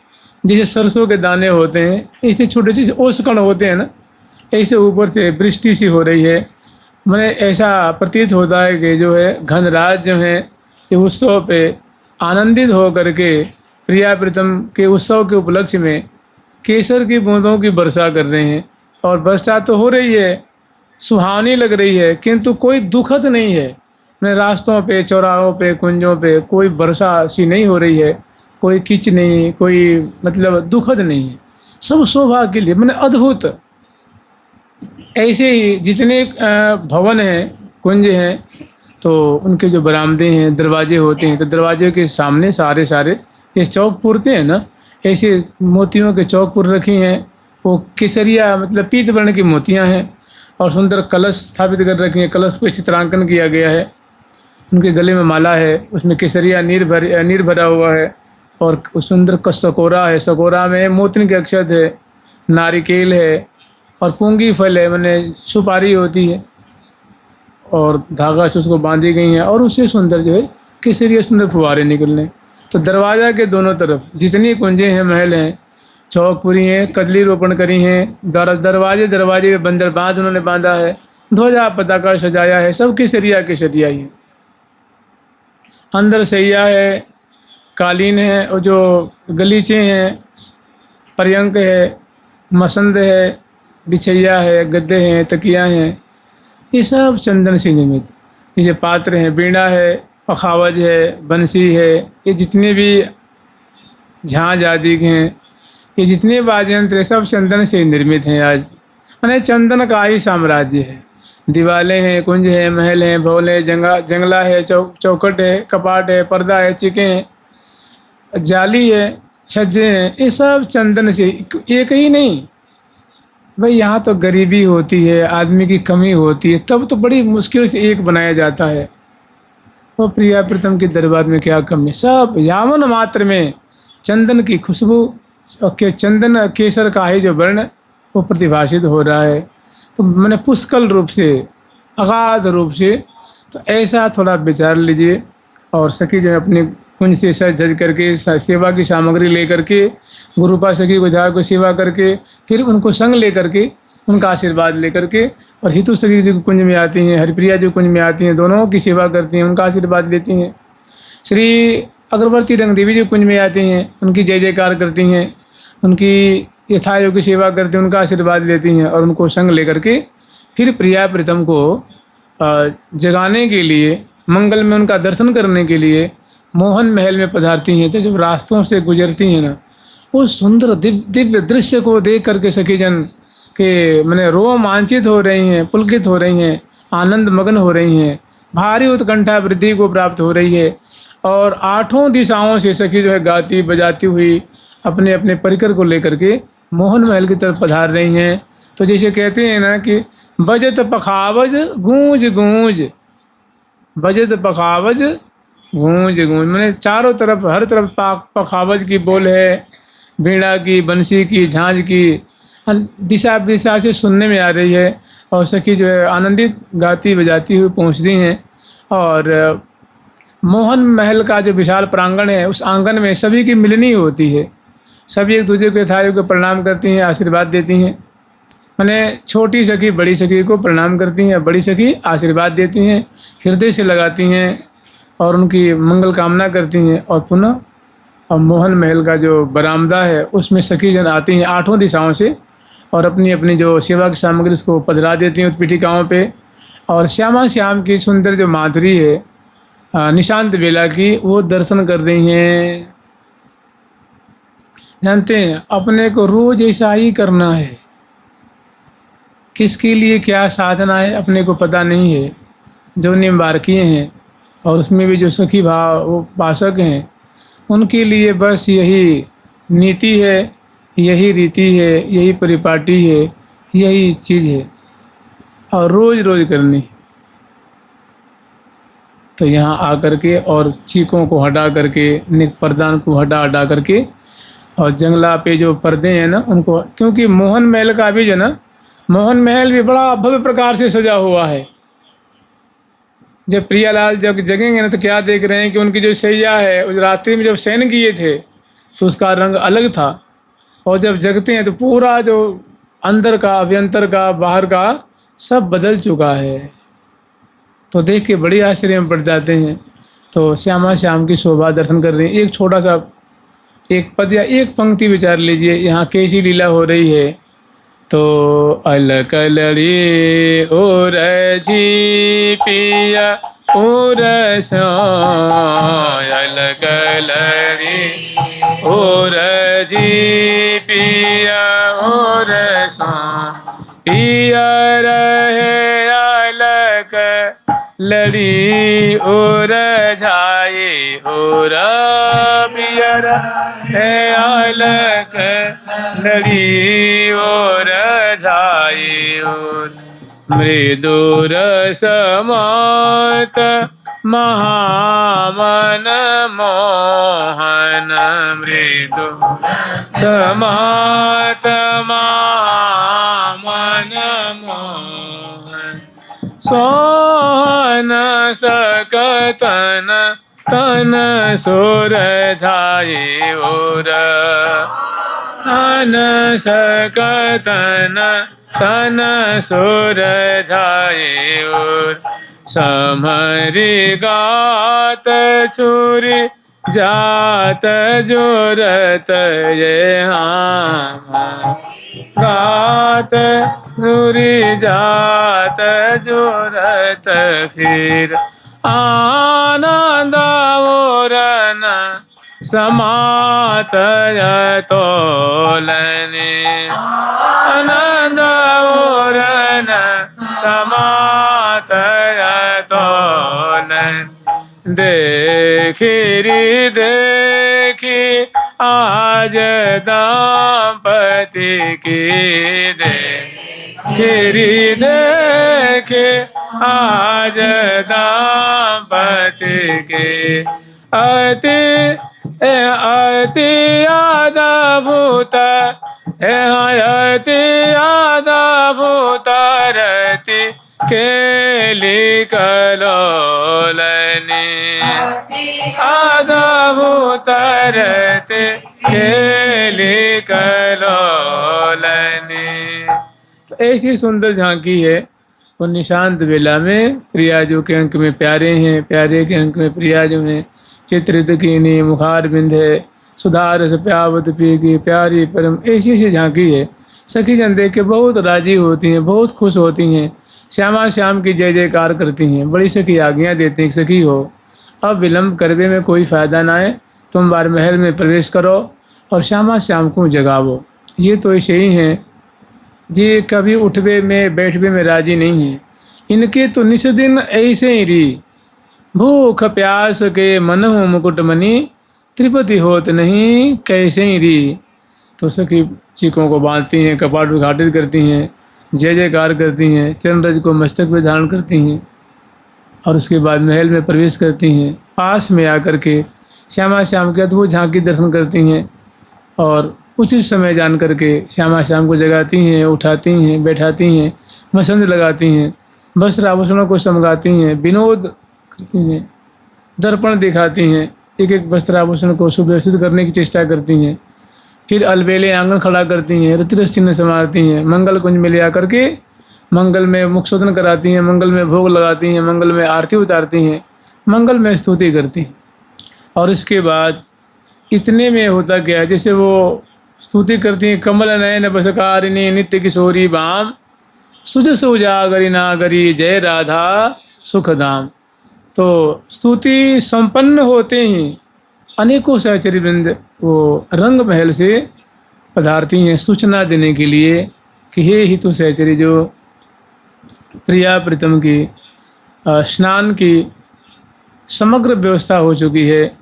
जैसे सरसों के दाने होते हैं, ऐसे छोटे छोटे ओसकण होते हैं ना, ऐसे ऊपर से वृष्टि सी हो रही है। मैंने ऐसा प्रतीत होता है कि जो है घनराज जो है ये उत्सव पे आनंदित हो करके प्रिया प्रीतम के उत्सव के उपलक्ष्य में केसर की बूंदों की वर्षा कर रहे हैं। और वर्षा तो हो रही है, सुहावनी लग रही है, किंतु कोई दुखद नहीं है, मैंने रास्तों पे, चौराहों पे, कुंजों पे कोई वर्षा सी नहीं हो रही है, कोई किच नहीं, कोई मतलब दुखद नहीं है, सब शोभा के लिए, मैंने अद्भुत। ऐसे ही जितने भवन हैं, कुंज हैं, तो उनके जो बरामदे हैं, दरवाजे होते हैं, तो दरवाजे के सामने सारे सारे ये चौक पुरते हैं ना, ऐसे मोतियों के चौक पुर रखी हैं। वो केसरिया मतलब पीत वर्ण की मोतियां हैं, और सुंदर कलश स्थापित कर रखी हैं। कलश पे चित्रांकन किया गया है। उनके गले में माला है, उसमें केसरिया नीर भरा हुआ है, और उस सुंदर का सकोरा है। सकोरा में मोतिन के अक्षत है, नारिकेल है, और पूंगी फल है, मैंने सुपारी होती है, और धागा से उसको बांधी गई हैं, और उससे सुंदर जो है केसरिया सुंदर फुवारे निकलने। तो दरवाज़ा के दोनों तरफ जितनी कुंजें हैं, महल हैं, चौक पुरी हैं, कदली रोपण करी हैं, दरवाजे दरवाजे में बंदर बांध उन्होंने बांधा है, ध्वजा पताका सजाया है, सब केसरिया केसरिया ही है। अंदर सैया है, कालीन है, और जो गलीचे हैं, पर्यंक है, मसंद है, बिछैया है, गद्दे हैं, तकिया हैं, ये सब चंदन से निर्मित। ये जो पात्र हैं, बीड़ा है, पखावज है, बंसी है, ये जितने भी झांझ आदि हैं, ये जितने वाद्य यंत्र हैं, सब चंदन से निर्मित हैं। आज माने चंदन का ही साम्राज्य है। दीवालें हैं, कुंज है, महल हैं, भवन है, जंगला है, चौखट है, कपाट है, पर्दा है, चिके हैं, जाली है, छज्जे हैं, ये सब चंदन से। एक ही नहीं भाई, यहाँ तो गरीबी होती है, आदमी की कमी होती है, तब तो बड़ी मुश्किल से एक बनाया जाता है। वो प्रिया प्रीतम के दरबार में क्या कमी, सब यामन मात्र में चंदन की खुशबू और के चंदन केसर का ही जो वर्ण वो प्रतिभाषित हो रहा है। तो मैंने पुष्कल रूप से, अगाध रूप से, तो ऐसा थोड़ा विचार लीजिए। और सखी जो है अपने कुंज से सज धज करके सेवा की सामग्री ले करके गुरुपा सखी को जा को सेवा करके, फिर उनको संग ले करके, उनका आशीर्वाद ले करके, और हितु सखी जी कुंज में आती हैं, हरिप्रिया जी कुंज में आती हैं, दोनों की सेवा करती हैं, उनका आशीर्वाद लेती हैं। श्री अग्रवर्ती रंग देवी जी कुंज में आती हैं, उनकी जय जयकार करती हैं, उनकी यथायोग की सेवा करती हैं, उनका आशीर्वाद लेती हैं, और उनको संग ले करके फिर प्रिया प्रीतम को जगाने के लिए, मंगल में उनका दर्शन करने के लिए मोहन महल में पधारती हैं। तो जब रास्तों से गुजरती हैं ना, उस सुंदर दिव्य दृश्य को देख करके सखी जन के मैंने रोमांचित हो रही हैं, पुलकित हो रही हैं, आनंद मग्न हो रही हैं, भारी उत्कंठा वृद्धि को प्राप्त हो रही है। और आठों दिशाओं से सखी जो है गाती बजाती हुई अपने अपने परिकर को लेकर के मोहन महल की तरफ पधार रही हैं। तो जैसे कहते हैं ना कि बजत पखावज गूंज गूंज, बजत पखावज गूंज गूंज, मैंने चारों तरफ, हर तरफ पखावज की बोल है, बीड़ा की, बंसी की, झांझ की, दिशा दिशा से सुनने में आ रही है। और सखी जो है आनंदित गाती बजाती हुई पहुंचती हैं। और मोहन महल का जो विशाल प्रांगण है, उस आंगन में सभी की मिलनी होती है। सभी एक दूसरे के थालियों को प्रणाम करती हैं, आशीर्वाद देती हैं। मैंने छोटी सखी बड़ी सखी को प्रणाम करती हैं, बड़ी सखी आशीर्वाद देती हैं, हृदय से लगाती हैं और उनकी मंगल कामना करती हैं। और पुनः और मोहन महल का जो बरामदा है उसमें सखी जन आती हैं आठों दिशाओं से, और अपनी अपनी जो सेवा की सामग्री उसको पधरा देती हैं उत्पीठिकाओं पे। और श्यामा श्याम की सुंदर जो माधुरी है निशांत बेला की, वो दर्शन कर रही हैं। जानते हैं अपने को रोज ऐसा ही करना है, किसके लिए क्या साधना है अपने को पता नहीं है। जो निम्बारकीय हैं और उसमें भी जो सखी भाव वो पाशक हैं, उनके लिए बस यही नीति है, यही रीति है, यही परिपाटी है, यही चीज़ है, और रोज़ रोज़ करनी। तो यहाँ आकर के और चीकों को हटा करके, पर्दान को हटा करके, और जंगला पे जो पर्दे हैं ना उनको, क्योंकि मोहन महल का भी जो ना, मोहन महल भी बड़ा भव्य प्रकार से सजा हुआ है। जब प्रियालाल जब जगेंगे ना तो क्या देख रहे हैं कि उनकी जो सैया है उस रात्रि में जब शयन किए थे तो उसका रंग अलग था, और जब जगते हैं तो पूरा जो अंदर का, अभ्यंतर का, बाहर का सब बदल चुका है। तो देख के बड़ी आश्चर्य में पड़ जाते हैं। तो श्यामा श्याम की शोभा दर्शन कर रहे हैं। एक छोटा सा एक पद या एक पंक्ति विचार लीजिए, यहाँ कैसी लीला हो रही है। तो अलकलड़ी ओ रजी पिया उर सोयल कलरी उर जी पिया उर सो पिया रहे अलक लड़ी उर झाई उर पिया रहे अलक लड़ी उर झाई उर मृदुर समात महामन मोहन मृदु समात महामन मोहन सोहन सकतन तन सुर धाये उर अन सकतन तन सुर धाये उर समरी गात छुरी जात जोरत ये हाँ गात छुरी जात जोरत फिर आनंद ओरन समात तोलने आनंद ओरन समात तोलन देखिरी देखी आज दाम्पति की देखिरी देखे आज दाम्पति के अति अति अद्भुत अति अद्भुत रति केली कलोलनी अद्भुत रति केली कलोलनी। तो ऐसी सुंदर झांकी है वो निशांत बेला में प्रिया जो के अंक में प्यारे हैं, प्यारे के अंक में प्रिया जो हैं। चित्रित कीनी मुखार बिंद है सुधार से प्यावत पीगी प्यारी परम ऐसी ऐसी झांकी है। सखी जन देख के बहुत राजी होती हैं, बहुत खुश होती हैं, श्यामा श्याम की जय जयकार करती हैं। बड़ी सखी आज्ञा देती हैं, सखी हो अब विलम्ब करवे में कोई फ़ायदा ना है, तुम बार महल में प्रवेश करो और श्यामा श्याम को जगावो। ये तो ऐसे ही हैं जी, कभी उठवे में बैठवे में राजी नहीं हैं। इनके तो निस दिन ऐसे ही री भूख प्यास के मन हो मुकुट मनी त्रिपति होत नहीं कैसे ही री। तो सखी चीकों को बांधती हैं, कपाट उद्घाटित करती हैं, जय जयकार करती हैं, चंद्रज को मस्तक पे धारण करती हैं और उसके बाद महल में प्रवेश करती हैं। पास में आकर के श्यामा श्याम के अद्भुत झांकी दर्शन करती हैं और उचित समय जान करके श्यामा श्याम को जगाती हैं, उठाती हैं, बैठाती हैं, मसंद लगाती हैं, वस्त्र आभूषणों को समगाती हैं, विनोद करती हैं, दर्पण दिखाती हैं, एक एक वस्त्र आभूषण को सुव्यवस्थित करने की चेष्टा करती हैं। फिर अलबेले आंगन खड़ा करती हैं, रतिरस चिन्ह संवारती हैं, मंगल कुंज में ले आकर के मंगल में मुखशोधन कराती हैं, मंगल में भोग लगाती हैं, मंगल में आरती उतारती हैं, मंगल में स्तुति करती हैं। और इसके बाद इतने में होता क्या है, जैसे वो स्तुति करती हैं, कमल नयन बसकारिणी नित्य किशोरी बाम सुजस उजागरी नागरी जय राधा सुखधाम। तो स्तुति संपन्न होते ही अनेकों सहचरी वृंद वो रंग महल से पधारती हैं सूचना देने के लिए कि हे हितु सहचरी जो प्रिया प्रीतम की स्नान की समग्र व्यवस्था हो चुकी है,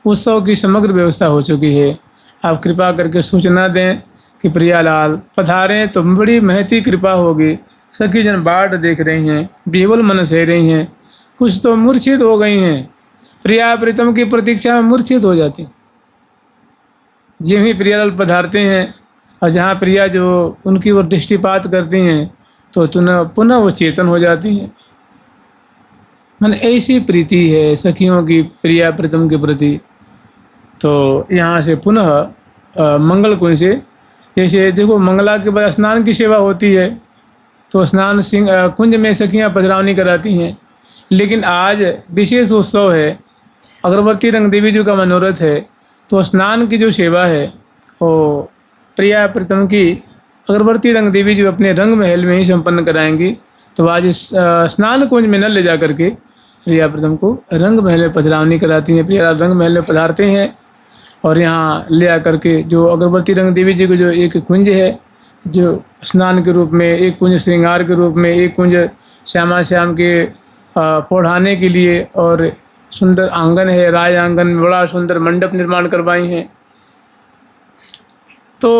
उत्सव की समग्र व्यवस्था हो चुकी है, आप कृपा करके सूचना दें कि प्रियालाल पधारें तो बड़ी महती कृपा होगी। सखी जन बाट देख रही हैं, विह्वल मन सह रही हैं, कुछ तो मूर्छित हो गई हैं, प्रिया प्रीतम की प्रतीक्षा में मूर्छित हो जाती। जिन ही प्रियालाल पधारते हैं और जहाँ प्रिया जो उनकी ओर दृष्टिपात करती हैं तो पुनः वो चेतन हो जाती हैं। मन ऐसी प्रीति है सखियों की प्रिया प्रीतम के प्रति। तो यहाँ से पुनः मंगल कुंज से जैसे देखो मंगला के बाद स्नान की सेवा होती है तो स्नान कुंज में सखियाँ पधरावनी कराती हैं। लेकिन आज विशेष उत्सव है, अगरबत्ती रंग देवी जी का मनोरथ है, तो स्नान की जो सेवा है वो प्रिया प्रीतम की अगरबत्ती रंग देवी जी अपने रंग महल में ही संपन्न कराएंगी। तो आज इस स्नान कुंज में न ले जा करके प्रिया प्रथम को रंग महल में पधरावनी कराती हैं। प्रिया रंग महल में पधारते हैं और यहाँ ले आकर के जो अगरबत्ती रंग देवी जी को जो एक कुंज है, जो स्नान के रूप में, एक कुंज श्रृंगार के रूप में, एक कुंज श्यामा श्याम के पौढ़ाने के लिए, और सुंदर आंगन है, राज आंगन में बड़ा सुंदर मंडप निर्माण करवाई हैं। तो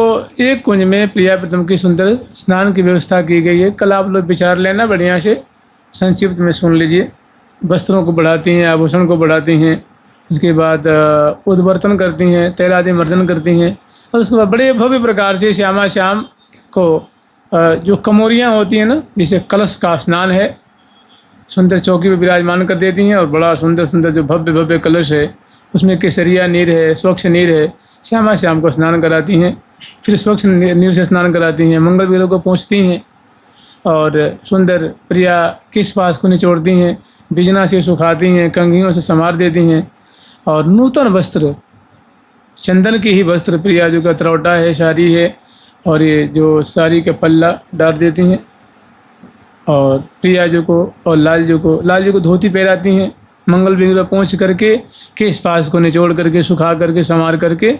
एक कुंज में प्रिया प्रथम की सुंदर स्नान की व्यवस्था की गई है। कल आप लोग विचार लेना बढ़िया से, संक्षिप्त में सुन लीजिए। वस्त्रों को बढ़ाती हैं, आभूषण को बढ़ाती हैं, उसके बाद उद्वर्तन करती हैं, तैलादि मर्दन करती हैं, और उसके बाद बड़े भव्य प्रकार से श्यामा श्याम को जो कमोरियाँ होती हैं ना, जैसे कलश का स्नान है, सुंदर चौकी पर विराजमान कर देती हैं। और बड़ा सुंदर सुंदर जो भव्य भव्य कलश है, उसमें केसरिया नीर है, स्वच्छ नीर है, श्यामा श्याम को स्नान कराती हैं। फिर स्वच्छ नीर से स्नान कराती हैं, मंगल वीरों को पहुँचती हैं और सुंदर प्रिया किस पास को निचोड़ती हैं, बिजना से सुखाती हैं, कंघियों से संवार देती हैं, और नूतन वस्त्र, चंदन की ही वस्त्र प्रिया जो का तरौटा है, साड़ी है, और ये जो साड़ी का पल्ला डाल देती हैं। और प्रिया जी को और लाल जी को धोती पहनाती हैं, मंगल विग्रह पहुँच करके केस पास को निचोड़ करके, सुखा करके, संवार करके,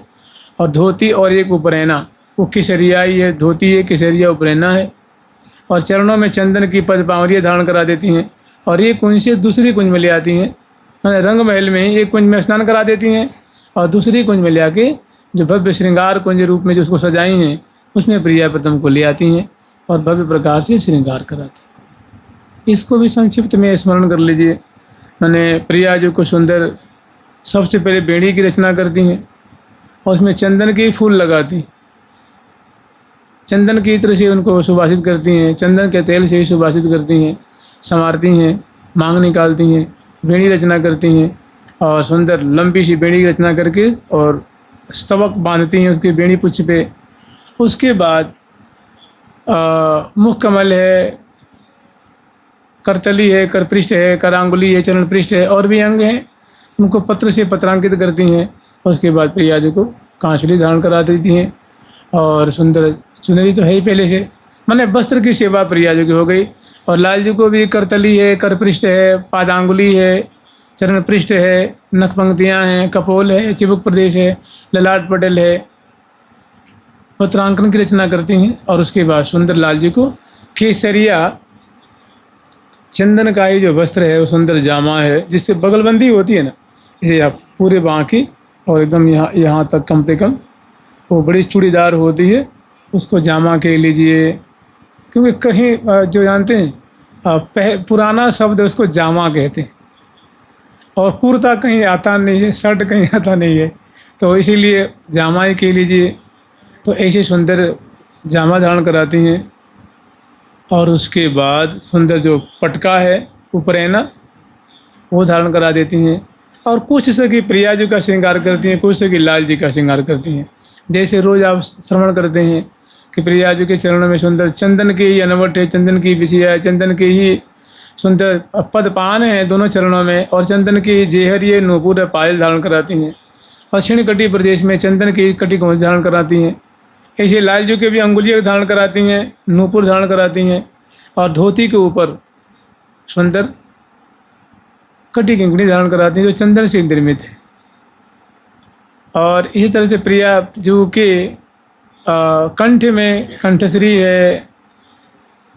और धोती और एक उपरैना, वो केसरियाई है, धोती है, केसरिया उपरैना है, और चरणों में चंदन की पद पावरियाँ धारण करा देती हैं। और एक कुंज से दूसरी कुंज में ले आती हैं, मैंने रंग महल में ही एक कुंज में स्नान करा देती हैं, और दूसरी कुंज में ले आके जो भव्य श्रृंगार कुंज रूप में जो उसको सजाई हैं, उसमें प्रिया प्रथम को ले आती हैं और भव्य प्रकार से श्रृंगार कराती हैं। इसको भी संक्षिप्त में स्मरण कर लीजिए। मैंने प्रिया जी को सुंदर सबसे पहले बेड़ी की रचना करती हैं, और उसमें चंदन के फूल लगाती, चंदन की इत्र से उनको सुभाषित करती हैं, चंदन के तेल से ही सुभाषित करती हैं, संवारती हैं, मांग निकालती हैं, बेड़ी रचना करती हैं, और सुंदर लंबी सी बेड़ी की रचना करके और स्तवक बांधती हैं उसके बेड़ी पुच्छ पे। उसके बाद मुख कमल है, करतली है, करपृष्ठ है, करांगुली है, चरण पृष्ठ है, और भी अंग हैं, उनको पत्र से पत्रांकित करती हैं। उसके बाद प्रिया जी को कांसुली धारण करा देती हैं, और सुंदर चुनरी तो है ही पहले से, माने वस्त्र की सेवा प्रिया जी की हो गई। और लाल जी को भी करतली है, करपृष्ठ है, पादांगुली है, चरण पृष्ठ है, नख पंक्तियाँ हैं, कपोल है, चिबुक प्रदेश है, ललाट पटल है, पत्रांकन की रचना करती हैं। और उसके बाद सुंदर लाल जी को केसरिया चंदन का ही जो वस्त्र है, वो सुंदर जामा है, जिससे बगलबंदी होती है ना, इसे आप पूरे बाँकी और एकदम यहाँ तक कम से कम वो बड़ी चूड़ीदार होती है, उसको जामा कह लीजिए, क्योंकि कहीं जो जानते हैं पुराना शब्द उसको जामा कहते हैं, और कुर्ता कहीं आता नहीं है, शर्ट कहीं आता नहीं है, तो इसीलिए जामा ही कह लीजिए। तो ऐसे सुंदर जामा धारण कराती हैं। और उसके बाद सुंदर जो पटका है, उपरैना, वो धारण करा देती हैं। और कुछ से कि प्रिया जी का श्रृंगार करती हैं, कुछ से कि लाल जी का श्रृंगार करती हैं। जैसे रोज़ आप श्रवण करते हैं कि प्रिया जी के चरणों में सुंदर चंदन के ही अनवट है, चंदन की बिछिया है, चंदन के ही सुंदर पदपान है दोनों चरणों में, और चंदन की जेहरिए नूपुर पायल धारण कराती हैं। और क्षीण कटी प्रदेश में चंदन की कटी को धारण कराती हैं। ऐसे लाल जी के भी अंगुलियाँ धारण कराती हैं, नूपुर धारण कराती हैं, और धोती के ऊपर सुंदर कटी किंकड़ी धारण कराती हैं जो चंदन से निर्मित है। और इसी तरह से प्रिया जो के कंठ में कंठश्री है,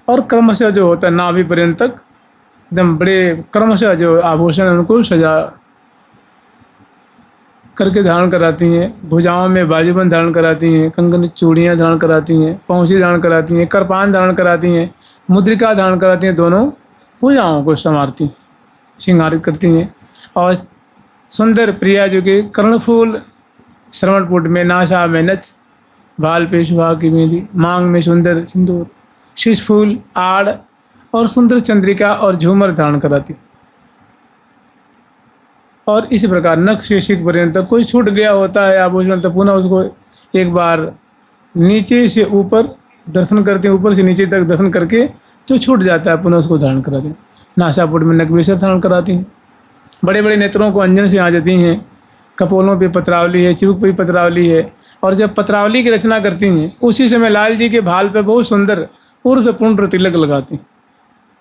और क्रमशः जो होता है नाभि पर्यंत तक एकदम बड़े क्रमशः जो आभूषण उनको सजा करके धारण कराती हैं। भुजाओं में बाजूबंद धारण कराती हैं, कंगन चूड़ियाँ धारण कराती हैं, पहुँची धारण कराती हैं, करपान धारण कराती हैं, मुद्रिका धारण कराती हैं, दोनों भुजाओं को संवारती श्रृंगारित करती हैं। और सुंदर प्रिया जो कि कर्णफूल श्रवणपुट में, नासा में नथ, बाल पे सुहा की मेहंदी, मांग में सुंदर सिंदूर, शीश फूल, आड़ और सुंदर चंद्रिका और झूमर धारण कराती। और इसी प्रकार नख से शिख पर्यंत कोई छूट गया होता है आभूषण, तो पुनः उसको एक बार नीचे से ऊपर दर्शन करते हैं, ऊपर से नीचे तक दर्शन करके जो छूट जाता है पुनः उसको धारण कराते हैं। नासापुट में नकबेसर धारण कराती हैं। बड़े बड़े नेत्रों को अंजन से आ जाती हैं, कपोलों पे पत्रावली है, चिबुक पे पत्रावली है। और जब पत्रावली की रचना करती हैं उसी समय लाल जी के भाल पे बहुत सुंदर ऊर्ध्व पुंड्र तिलक लगाती,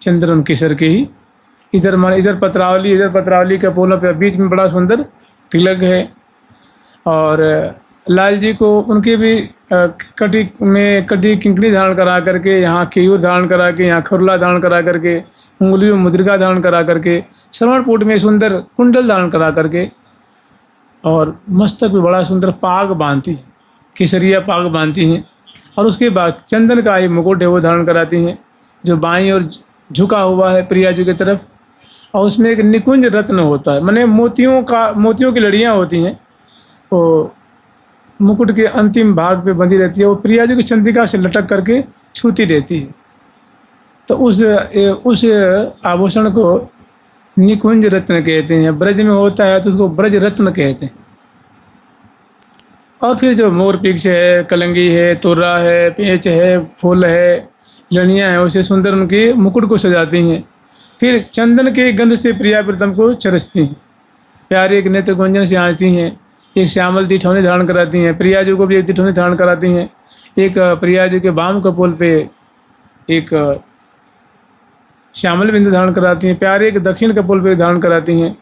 चंद्रन केसर के ही। इधर पत्रावली के पोलों पे बीच में बड़ा सुंदर तिलक है। और लाल जी को उनके भी कटी किंकनी धारण करा करके, यहाँ केयूर धारण करा के, यहाँ खरुला धारण करा करके, उंगलियों में मुद्रिका धारण करा करके, श्रवणपुट में सुंदर कुंडल धारण करा करके, और मस्तक में बड़ा सुंदर पाग बांधती हैं, केसरिया पाग बांधती हैं। और उसके बाद चंदन का एक मुकुट है वो धारण कराती हैं, जो बाईं ओर झुका हुआ है प्रिया जी की तरफ। और उसमें एक निकुंज रत्न होता है, माने मोतियों की लड़ियाँ होती हैं, वो मुकुट के अंतिम भाग पे बंधी रहती है, वो प्रिया जी की चंद्रिका से लटक करके छूती रहती है। तो उस आभूषण को निकुंज रत्न कहते हैं। ब्रज में होता है तो उसको ब्रज रत्न कहते हैं। और फिर जो मोर पीछ है, कलंगी है, तुर्रा है, पेंच है, फूल है, लड़ियाँ हैं, उसे सुंदर उनके मुकुट को सजाती हैं। फिर चंदन के गंध से प्रिया प्रीतम को चरसती हैं, प्यारे एक नेत्र गुंजन से आँचती हैं। एक श्यामल दिठौनी धारण कराती हैं, प्रिया जी को भी एक दिठौनी धारण कराती हैं। एक प्रिया जी के वाम कपोल पे एक श्यामल बिंदु धारण कराती हैं, प्यारे एक दक्षिण कपोल पे धारण कराती हैं।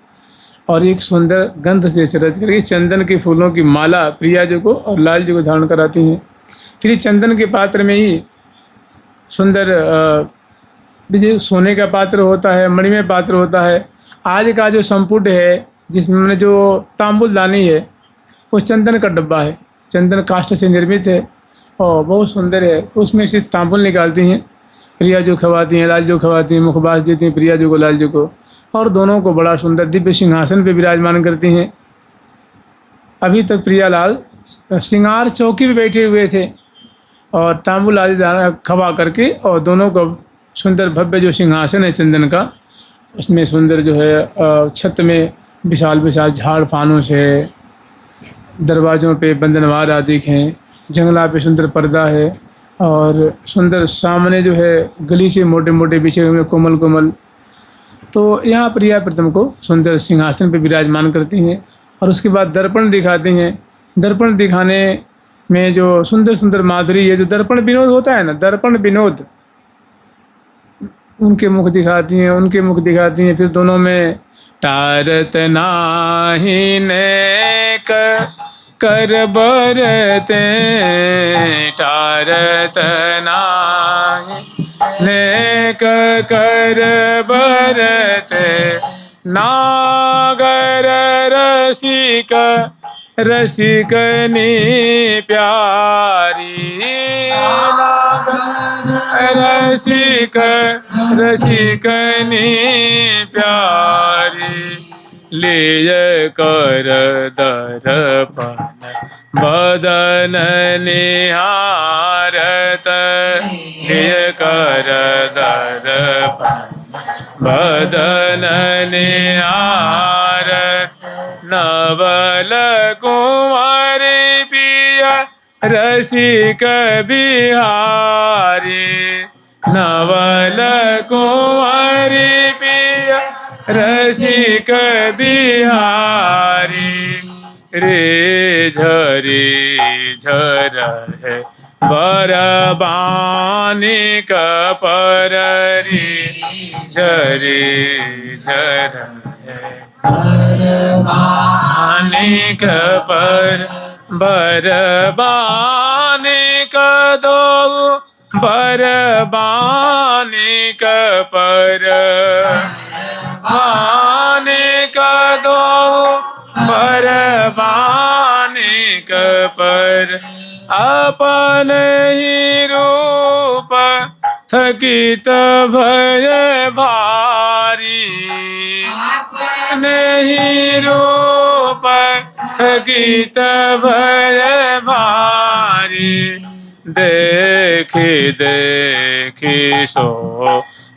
और एक सुंदर गंध से रच करके चंदन के फूलों की माला प्रिया जी को और लाल जी को धारण कराती हैं। फिर चंदन के पात्र में ही सुंदर जैसे सोने का पात्र होता है, मणिमय पात्र होता है। आज का जो संपुट है जिसमें जो तांबुलदानी है वो चंदन का डब्बा है, चंदन काष्ठ से निर्मित है और बहुत सुंदर है। तो उसमें से तांबुल निकालती हैं, प्रिया जो खवाती हैं, लाल जो खवाती हैं, मुखबास देती हैं प्रिया जी को, लाल जी को, और दोनों को बड़ा सुंदर दिव्य सिंहासन पे विराजमान करती हैं। अभी तक प्रिया लाल श्रृंगार चौकी पे बैठे हुए थे और तांबुल आदि खवा करके, और दोनों को सुंदर भव्य जो सिंहासन है चंदन का, उसमें सुंदर जो है छत में विशाल विशाल झाड़ फानूस है, दरवाज़ों पे बंधनवार आदि हैं, जंगला पे सुंदर पर्दा है, और सुंदर सामने जो है गलीचे मोटे मोटे बिछे हुए कोमल कोमल। तो यहाँ प्रिया प्रीतम को सुंदर सिंहासन पे विराजमान करती हैं। और उसके बाद दर्पण दिखाती हैं। दर्पण दिखाने में जो सुंदर सुंदर माधुरी है, जो दर्पण विनोद होता है ना, दर्पण विनोद, उनके मुख दिखाती हैं। फिर दोनों में टारत नाही नेक कर बरते, टारत नाही नेक कर बरते, नागर रसिकनी प्यारी, रसिकनी प्यारी, लेय कर दर्पण बदन निहारत, लेय कर दर्पण बदन निहारत, नवल कुंवरी पिया रसिक बिहारी, नवल कुंवरी पिया रसिक बिहारी, रे झरी झर है बरबानी कपररी, झरी झर है बरबानी कपर, बरबानी कदो बरबानी कपर, बानी कदो बरबानी कपर, अपन ही रूप थकित भय भारी, अपन ही रूप थकित भय भारी, देखी देखी सो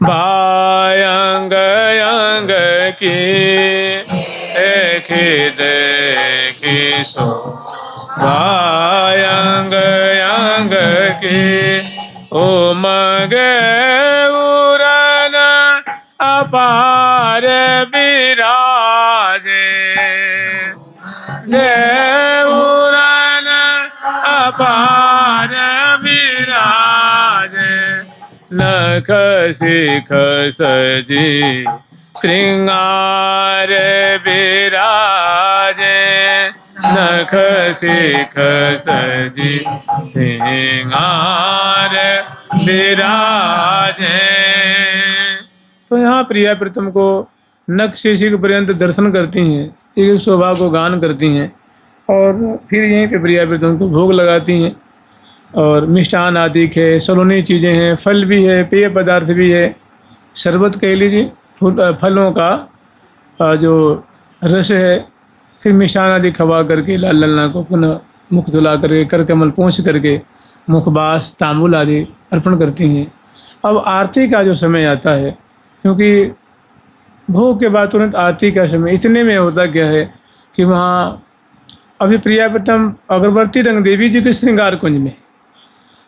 बायंग अंग की, देखी सो बायंग अंग की, उमग उरन अपार विराजे, उरन अपार विराजे, नख शिख सजी श्रृंगार विराजे नख शिख सजी श्रृंगार विराजे। तो यहाँ प्रिया प्रीतम को नख से शिख पर्यंत दर्शन करती हैं, एक शोभा को गान करती हैं और फिर यहीं पे प्रिया प्रीतम को भोग लगाती हैं। और मिष्ठान आदि है, सलोनी चीज़ें हैं, फल भी है, पेय पदार्थ भी है, शरबत कह लीजिए, फलों का जो रस है, फिर मिष्ठान आदि खवा करके लाल ललना को पुनः मुख धुला करके कर कमल पोंछ करके मुखबास तांबुल आदि अर्पण करती हैं। अब आरती का जो समय आता है, क्योंकि भोग के बाद तुरंत आरती का समय, इतने में होता क्या है कि वहाँ अभी प्रिया प्रीतम अगरबत्ती रंग देवी जी के श्रृंगार कुंज में,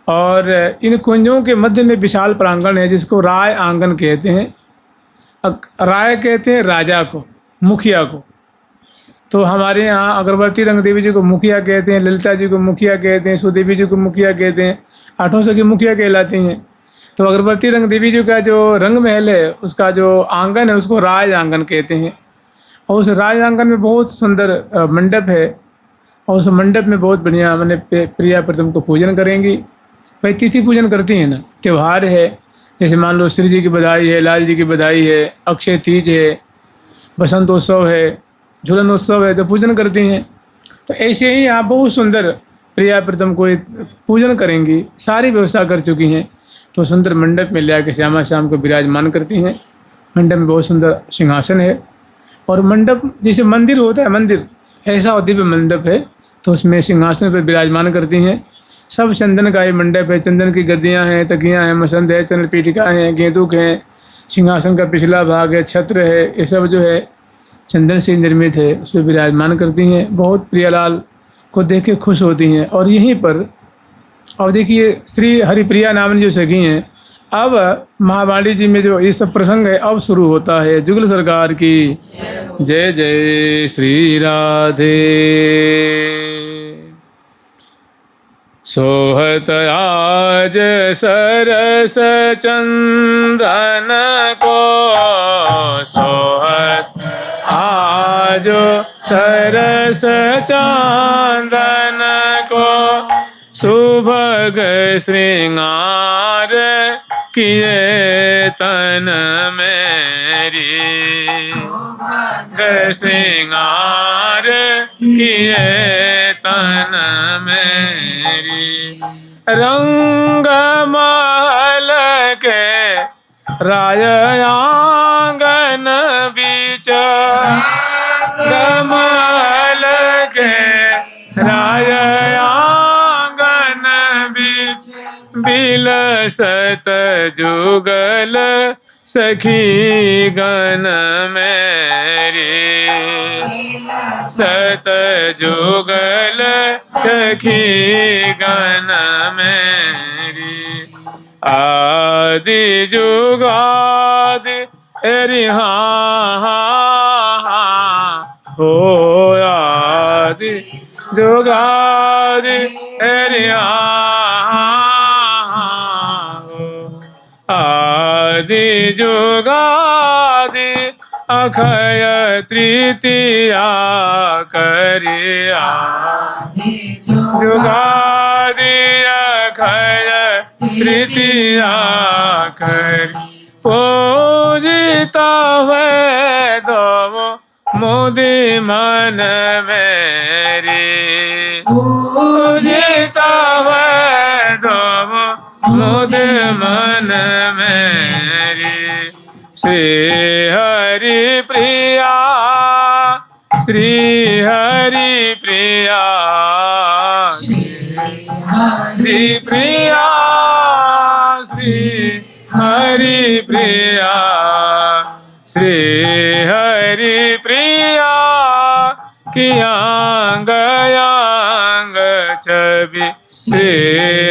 और इन कुंजों के मध्य में विशाल प्रांगण है जिसको राय आंगन कहते हैं। राय कहते हैं राजा को, मुखिया को। तो हमारे यहाँ अगरबत्ती रंग देवी जी को मुखिया कहते हैं, ललिता जी को मुखिया कहते हैं, सुदेवी जी को मुखिया कहते हैं, आठों सखी मुखिया कहलाती हैं। तो अगरबत्ती रंग देवी जी का जो रंग महल है, उसका जो आंगन है, उसको राज आंगन कहते हैं। और उस राज आंगन में बहुत सुंदर मंडप है, और उस मंडप में बहुत बढ़िया मैंने प्रिया प्रीतम को पूजन करेंगी। भाई तिथि पूजन करती हैं ना, त्यौहार है, जैसे मान लो श्री जी की बधाई है, लाल जी की बधाई है, अक्षय तीज है, बसंत उत्सव है, झूलन उत्सव है, तो पूजन करती हैं। तो ऐसे ही आप बहुत सुंदर प्रिया प्रीतम को पूजन करेंगी, सारी व्यवस्था कर चुकी हैं। तो सुंदर मंडप में ले आकर श्यामा श्याम को विराजमान करती हैं। मंडप में बहुत सुंदर सिंहासन है, और मंडप जैसे मंदिर होता है, मंदिर ऐसा दिव्य मंडप है, तो उसमें सिंहासन पर विराजमान करती हैं। सब चंदन का ये मंडप है, चंदन की गद्दियाँ हैं, तकियाँ हैं, मसंद है, चंद्र पीठिका हैं, गेंदुक हैं, सिंहासन का पिछला भाग है, छत्र है, ये सब जो है चंदन से निर्मित है, उस पर विराजमान करती हैं। बहुत प्रियालाल को देख के खुश होती हैं। और यहीं पर अब देखिए श्री हरिप्रिया नामनी जो सखी हैं, अब महावाणी जी में जो ये सब प्रसंग है अब शुरू होता है। जुगल सरकार की जय जय श्री राधे। सोहत आज सरस चंदन को, सोहत आज सरस चंदन को, सुभग श्रृंगार किए तन मेरी, श्रृंगार किए तन मेरी। रंग महल के राय आंगन बीच, महल के राय आंगन बीच, बिलसत जुगल सखी गण मेरी, सत जुगल सखी गण मेरी। आदि जुगादि एरि हो, आदि जुगादि एरि हो, आदि जुगादि अक्षय तृतीया करिया, जुगादि अक्षय तृतीया कर, पूजिता हुए दो मोदी मन मेरी, पूजिता हुए दो मोदी मन मेरी। श्री हरि प्रिया, श्री हरि प्रिया, श्री प्रिया, श्री हरि प्रिया, श्री हरि प्रिया की अंग अंग छवि, श्री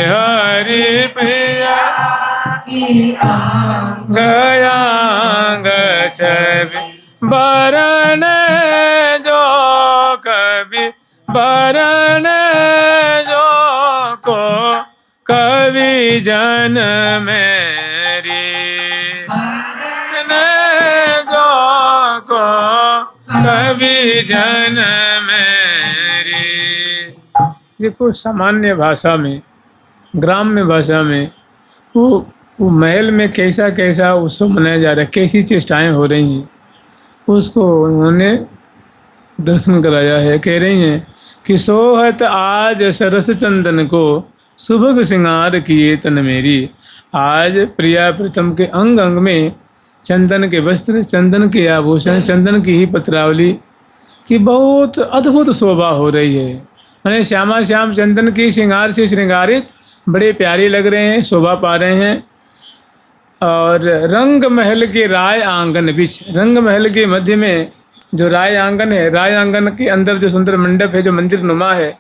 हरि प्रिया की अंग अंग छवि। बरन जो कवि, बरन जो को कवि जन मेरी, बरन जो जन मेरी। देखो सामान्य भाषा में, ग्राम्य भाषा में वो महल में कैसा कैसा उत्सव मनाया जा रहा है, कैसी चेष्टाएं हो रही हैं, उसको उन्होंने दर्शन कराया है। कह रही हैं कि सोहत आज सरस चंदन को सुभग श्रृंगार किए तन मेरी। आज प्रिया प्रीतम के अंग अंग में चंदन के वस्त्र, चंदन के आभूषण, चंदन की ही पत्रावली की बहुत अद्भुत शोभा हो रही है। मैंने श्यामा श्याम चंदन की श्रृंगार से श्रृंगारित बड़े प्यारे लग रहे हैं, शोभा पा रहे हैं। और रंग महल के राय आंगन बीच, रंग महल के मध्य में जो राय आंगन है, राय आंगन के अंदर जो सुंदर मंडप है, जो मंदिर नुमा है,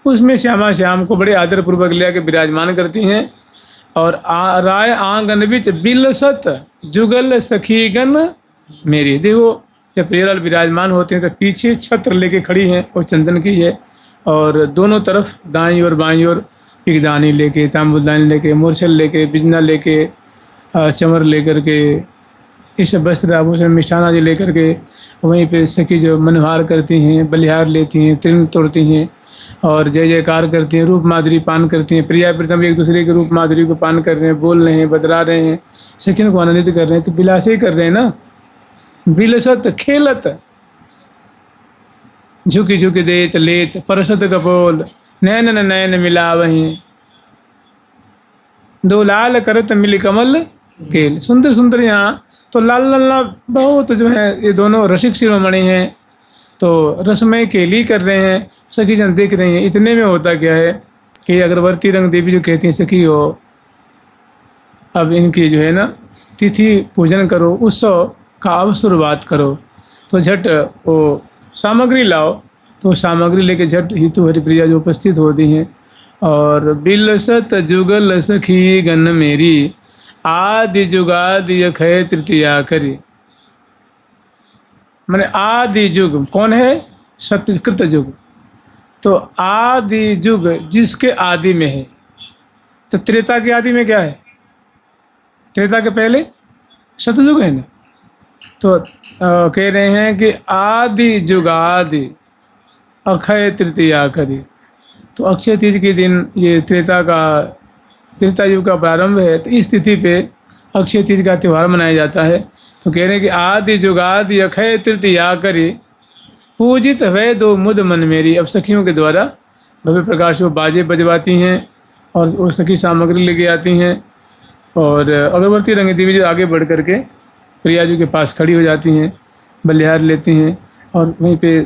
उसमें श्यामा श्याम को बड़े आदरपूर्वक ले आके विराजमान करती हैं। और राय आंगन बीच बिलसत जुगल सखीगन मेरी। देखो जब प्रियलाल विराजमान होते हैं तो पीछे छत्र लेके खड़ी हैं, वो चंदन की है, और दोनों तरफ दाईं और बाईं ओर पिगदानी लेके, तांबुलदानी लेके, मूर्छल लेके, बिजना लेके, चमर लेकर के, ये सब वस्त्र आभूषण मिष्ठान आदि लेकर के वहीं पे सखी जो मनोहार करती हैं, बलिहार लेती हैं, तृण तोड़ती हैं और जय जयकार करती हैं, रूप माधुरी पान करती हैं। प्रिया प्रीतम एक दूसरे के रूप माधुरी को पान कर रहे हैं, बोल रहे हैं, बतरा रहे हैं, सखियों को आनंदित कर रहे हैं, तो बिलासे ही कर रहे हैं ना। बिलसत खेलत झुकी झुकी देत लेत परसत कपोल नैन नैन मिला वहीं दो लाल करत मिली कमल केल। सुंदर सुंदर यहाँ तो लाल लाल बहुत जो है, ये दोनों रसिक शिरोमणि हैं, तो रसमय केली कर रहे हैं, सखी जन देख रही हैं। इतने में होता क्या है कि अगरवर्ती रंग देवी जो कहती हैं सखी हो, अब इनकी जो है ना तिथि पूजन करो, उत्सव का अब शुरुआत करो, तो झट वो सामग्री लाओ। तो सामग्री लेके झट हितु हरिप्रिया जो उपस्थित होती हैं। और बिलसत जुगल सखी गन मेरी आदि जुगादि अखय तृतीया करी। माने आदि जुग कौन है? सत्यकृत युग। तो आदि युग जिसके आदि में है, तो त्रेता के आदि में क्या है? त्रेता के पहले सतयुग है ना। तो कह रहे हैं कि आदि जुगादि अक्षय तृतीया करी। तो अक्षय तीज के दिन ये त्रेता युग का प्रारंभ है, तो इस तिथि पे अक्षय तीज का त्यौहार मनाया जाता है। तो कह रहे हैं कि आदि जुगादि अक्षय तृतीया करी पूजित है दो मुद मन मेरी। अब सखियों के द्वारा भव्य प्रकार से वो बाजे बजवाती हैं और वो सखी सामग्री लेके आती हैं। और अगरवर्ती रंग देवी जो आगे बढ़ करके प्रिया जी के पास खड़ी हो जाती हैं, बलिहार लेती हैं और वहीं पे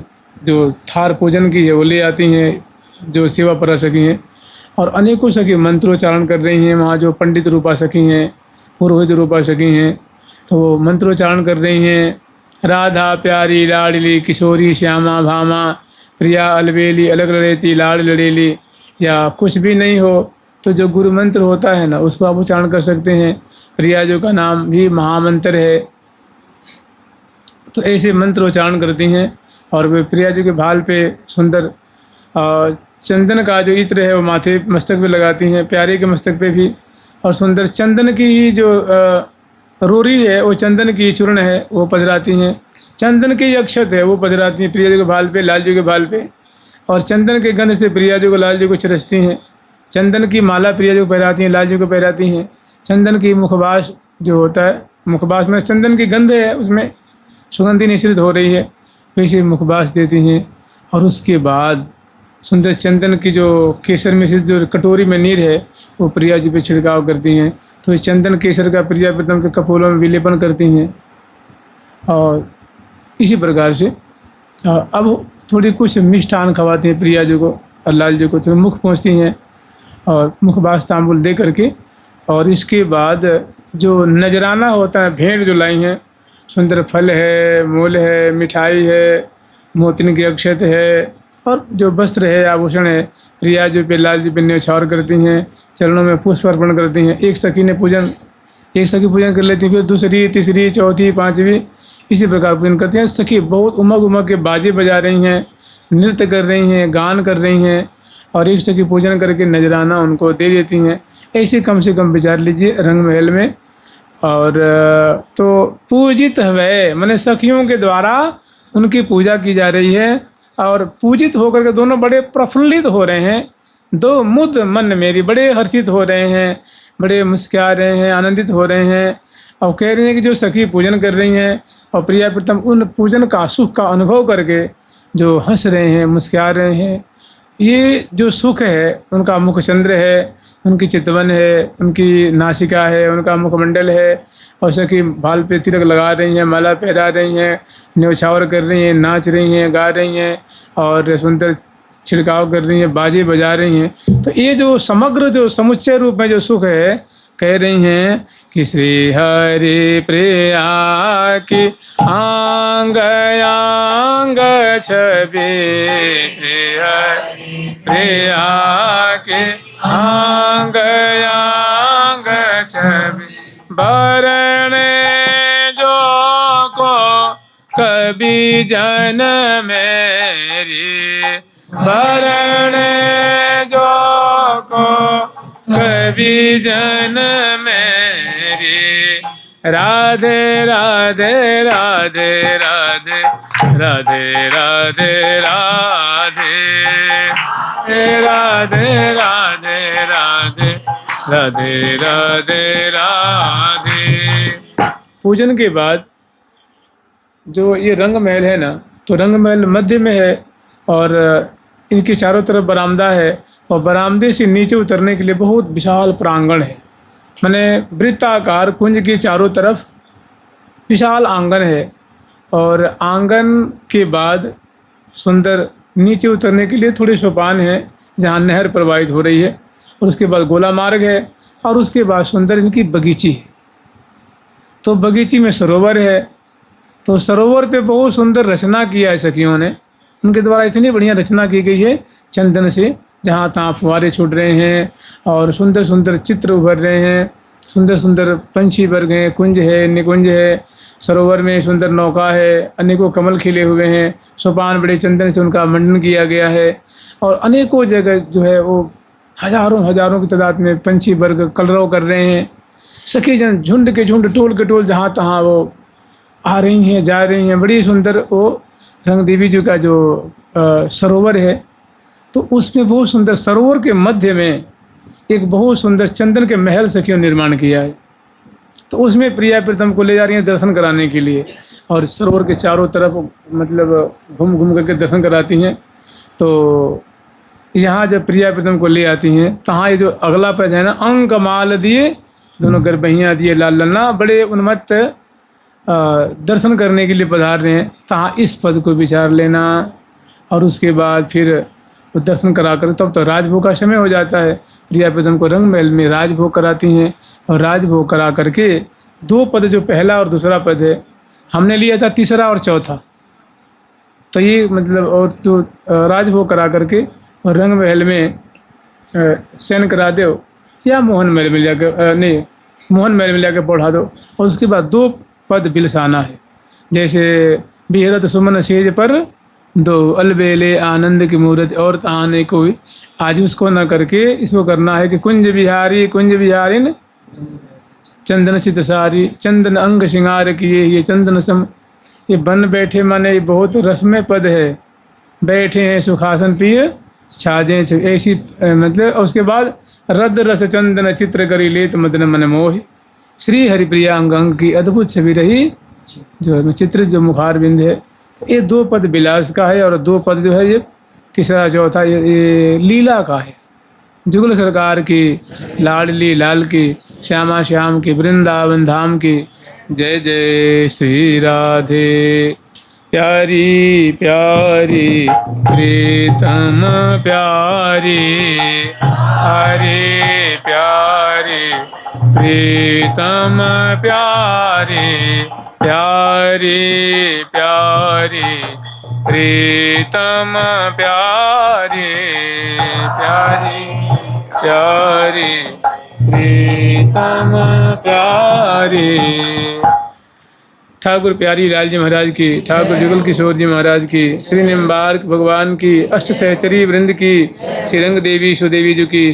जो थार पूजन की है वो ले आती हैं, जो सेवा परा सखी हैं। और अनेकों सखी मंत्रोच्चारण कर रही हैं। वहाँ जो पंडित रूपा सखी हैं, पुरोहित रूपा सखी हैं, तो वो मंत्रोच्चारण कर रही हैं। राधा प्यारी लाडली किशोरी श्यामा भामा प्रिया अलबेली अलग लड़ेती लाड़ लड़ेली। या कुछ भी नहीं हो तो जो गुरु मंत्र होता है ना, उसको आप उच्चारण कर सकते हैं। प्रिया जो का नाम भी महामंत्र है, तो ऐसे मंत्र उच्चारण करती हैं। और वे प्रिया जी के भाल पे सुंदर चंदन का जो इत्र है वो माथे मस्तक पे लगाती हैं, प्यारे के मस्तक पे भी। और सुंदर चंदन की ही जो रोरी है, वो चंदन की चूर्ण है, वो पधराती हैं। चंदन की अक्षत है, वो पधराती हैं प्रिया जी के भाल पे, लाल जी के भाल पे। और चंदन के गंध से प्रिया जी को लाल जी को चरसती हैं। चंदन की माला प्रिया जी को पहराती हैं, लाल जी को पहराती हैं। चंदन की मुखबास जो होता है, मुखबास में चंदन की गंध है, उसमें सुगंधी निश्रित हो रही है, वैसे मुखबास देती हैं। और उसके बाद सुंदर चंदन की जो केसर में से जो कटोरी में नीर है, वो प्रिया जी पे छिड़काव करती हैं। तो इस चंदन केसर का प्रिया प्रीतम के कपोलों में विलेपन करती हैं। और इसी प्रकार से अब थोड़ी कुछ मिष्ठान खवाती हैं प्रिया जी को और लाल जी को, तो मुख पहुँचती हैं और मुखबास तांबुल दे करके। और इसके बाद जो नजराना होता है, भेंट जो लाई हैं, सुंदर फल है, मूल है, मिठाई है, मोतिन की अक्षत है और जो वस्त्र है, आभूषण है, प्रिया जी पे लाल जी पे न्यौछावर करती हैं, चरणों में पुष्प अर्पण करती हैं। एक सखी पूजन कर लेती हैं, फिर दूसरी, तीसरी, चौथी, पाँचवीं इसी प्रकार पूजन करती हैं। सखी बहुत उमग उमग के बाजे बजा रही हैं, नृत्य कर रही हैं, गान कर रही हैं और एक सखी पूजन करके नजराना उनको दे देती हैं। ऐसे कम से कम विचार लीजिए रंग महल में। और तो पूजित है, मैंने सखियों के द्वारा उनकी पूजा की जा रही है और पूजित होकर के दोनों बड़े प्रफुल्लित हो रहे हैं। दो मुद मन मेरी, बड़े हर्षित हो रहे हैं, बड़े मुस्कुरा रहे हैं, आनंदित हो रहे हैं और कह रही हैं कि जो सखी पूजन कर रही हैं और प्रिया प्रीतम उन पूजन का सुख का अनुभव करके जो हंस रहे हैं, मुस्कुरा रहे हैं। ये जो सुख है उनका मुखचंद्र है, उनकी चितवन है, उनकी नासिका है, उनका मुखमंडल है और सखी भाल पे तिलक लगा रही हैं, माला पहरा रही हैं, न्यौछावर कर रही हैं, नाच रही हैं, गा रही हैं और सुंदर छिड़काव कर रही हैं, बाजे बजा रही हैं। तो ये जो समग्र जो समुच्चय रूप में जो सुख है, कह रही हैं कि श्री हरि प्रिया की आंग आंग छवि, श्री हरि प्रिया के आंग आंग छवि, बरने जो को कभी जन मेरी, बरने जो को कभी जन मेरी, राधे राधे राधे राधे राधे राधे राधे राधे राधे राधे राधे राधे राधे। पूजन के बाद जो ये रंग महल है ना, तो रंग महल मध्य में है और इनके चारों तरफ बरामदा है और बरामदे से नीचे उतरने के लिए बहुत विशाल प्रांगण है। माने वृत्ताकार कुंज के चारों तरफ विशाल आंगन है और आंगन के बाद सुंदर नीचे उतरने के लिए थोड़े सोपान हैं जहाँ नहर प्रवाहित हो रही है और उसके बाद गोला मार्ग है और उसके बाद सुंदर इनकी बगीची है। तो बगीची में सरोवर है, तो सरोवर पे बहुत सुंदर रचना किया है सखियों ने। उनके द्वारा इतनी बढ़िया रचना की गई है चंदन से, जहाँ तहाँ फुहारे छूट रहे हैं और सुंदर सुंदर चित्र उभर रहे हैं, सुंदर सुंदर पंछी वर्ग हैं, कुंज है, निकुंज है, सरोवर में सुंदर नौका है, अनेकों कमल खिले हुए हैं, सोपान बड़े चंदन से उनका मंडन किया गया है और अनेकों जगह जो है वो हजारों हजारों की तादाद में पंछी वर्ग कलरव कर रहे हैं। सखी जन झुंड के झुंड, टोल के टोल जहाँ तहाँ वो आ रही हैं, जा रही हैं। बड़ी सुंदर वो रंग देवी जी का जो सरोवर है, तो उसमें बहुत सुंदर सरोवर के मध्य में एक बहुत सुंदर चंदन के महल सखियों निर्माण किया है। तो उसमें प्रिया प्रीतम को ले जा रही हैं दर्शन कराने के लिए और सरोवर के चारों तरफ मतलब घूम घूम करके दर्शन कराती हैं। तो यहाँ जब प्रिया प्रीतम को ले आती हैं, तहाँ ये जो अगला पद है ना, अंक माल दिए दोनों गर्भहियाँ दिए लाल लल्ला, बड़े उन्मत्त दर्शन करने के लिए पधार रहे हैं। तहाँ इस पद को विचार लेना और उसके बाद फिर दर्शन करा कर तब तो राजभोग का समय हो जाता है। प्रिया प्रीतम को रंग महल में राजभोग कराती हैं और राजभोग करा करके दो पद, जो पहला और दूसरा पद है, हमने लिया था तीसरा और चौथा, तो ये मतलब और तो राजभोग करा करके और रंग महल में शयन करा दो या मोहन महल में जाकर नहीं मोहन महल में जाकर पढ़ा दो। और उसके बाद दो पद बिलसाना है, जैसे बिहरत सुमन सेज पर दो अलबेले आनंद की मूर्त और ताने कोई, आज उसको न करके इसको करना है कि कुंज बिहारिन चंदन सित सारी, चंदन अंग श्रृंगार किए ये चंदन सम। ये बन बैठे माने ये बहुत रस्म पद है, बैठे हैं सुखासन पिए छाजे ऐसी मतलब। और उसके बाद रद रस चंदन चित्र करी लेत मदन मन मोहि, श्री हरिप्रिया अंग अंग की अद्भुत छवि रही जो चित्र जो मुखार बिंद है। तो ये दो पद विलास का है और दो पद जो है ये तीसरा चौथा ये लीला का है। जुगल सरकार की लाडली लाल की, श्यामा श्याम की, वृंदावन धाम की। जय जय श्री राधे प्यारी प्यारी प्रीतम प्यारी, हरे प्यारी प्रीतम प्यारी, प्यारी प्यारी प्रीतम प्यारी, प्यारी प्यारी प्रीतम प्यारी। ठाकुर प्यारी लाल जी महाराज की, ठाकुर जुगल किशोर जी महाराज की, श्री निम्बार्क भगवान की, अष्ट सहचरी वृंद की, श्री रंग देवी सुदेवी जी की।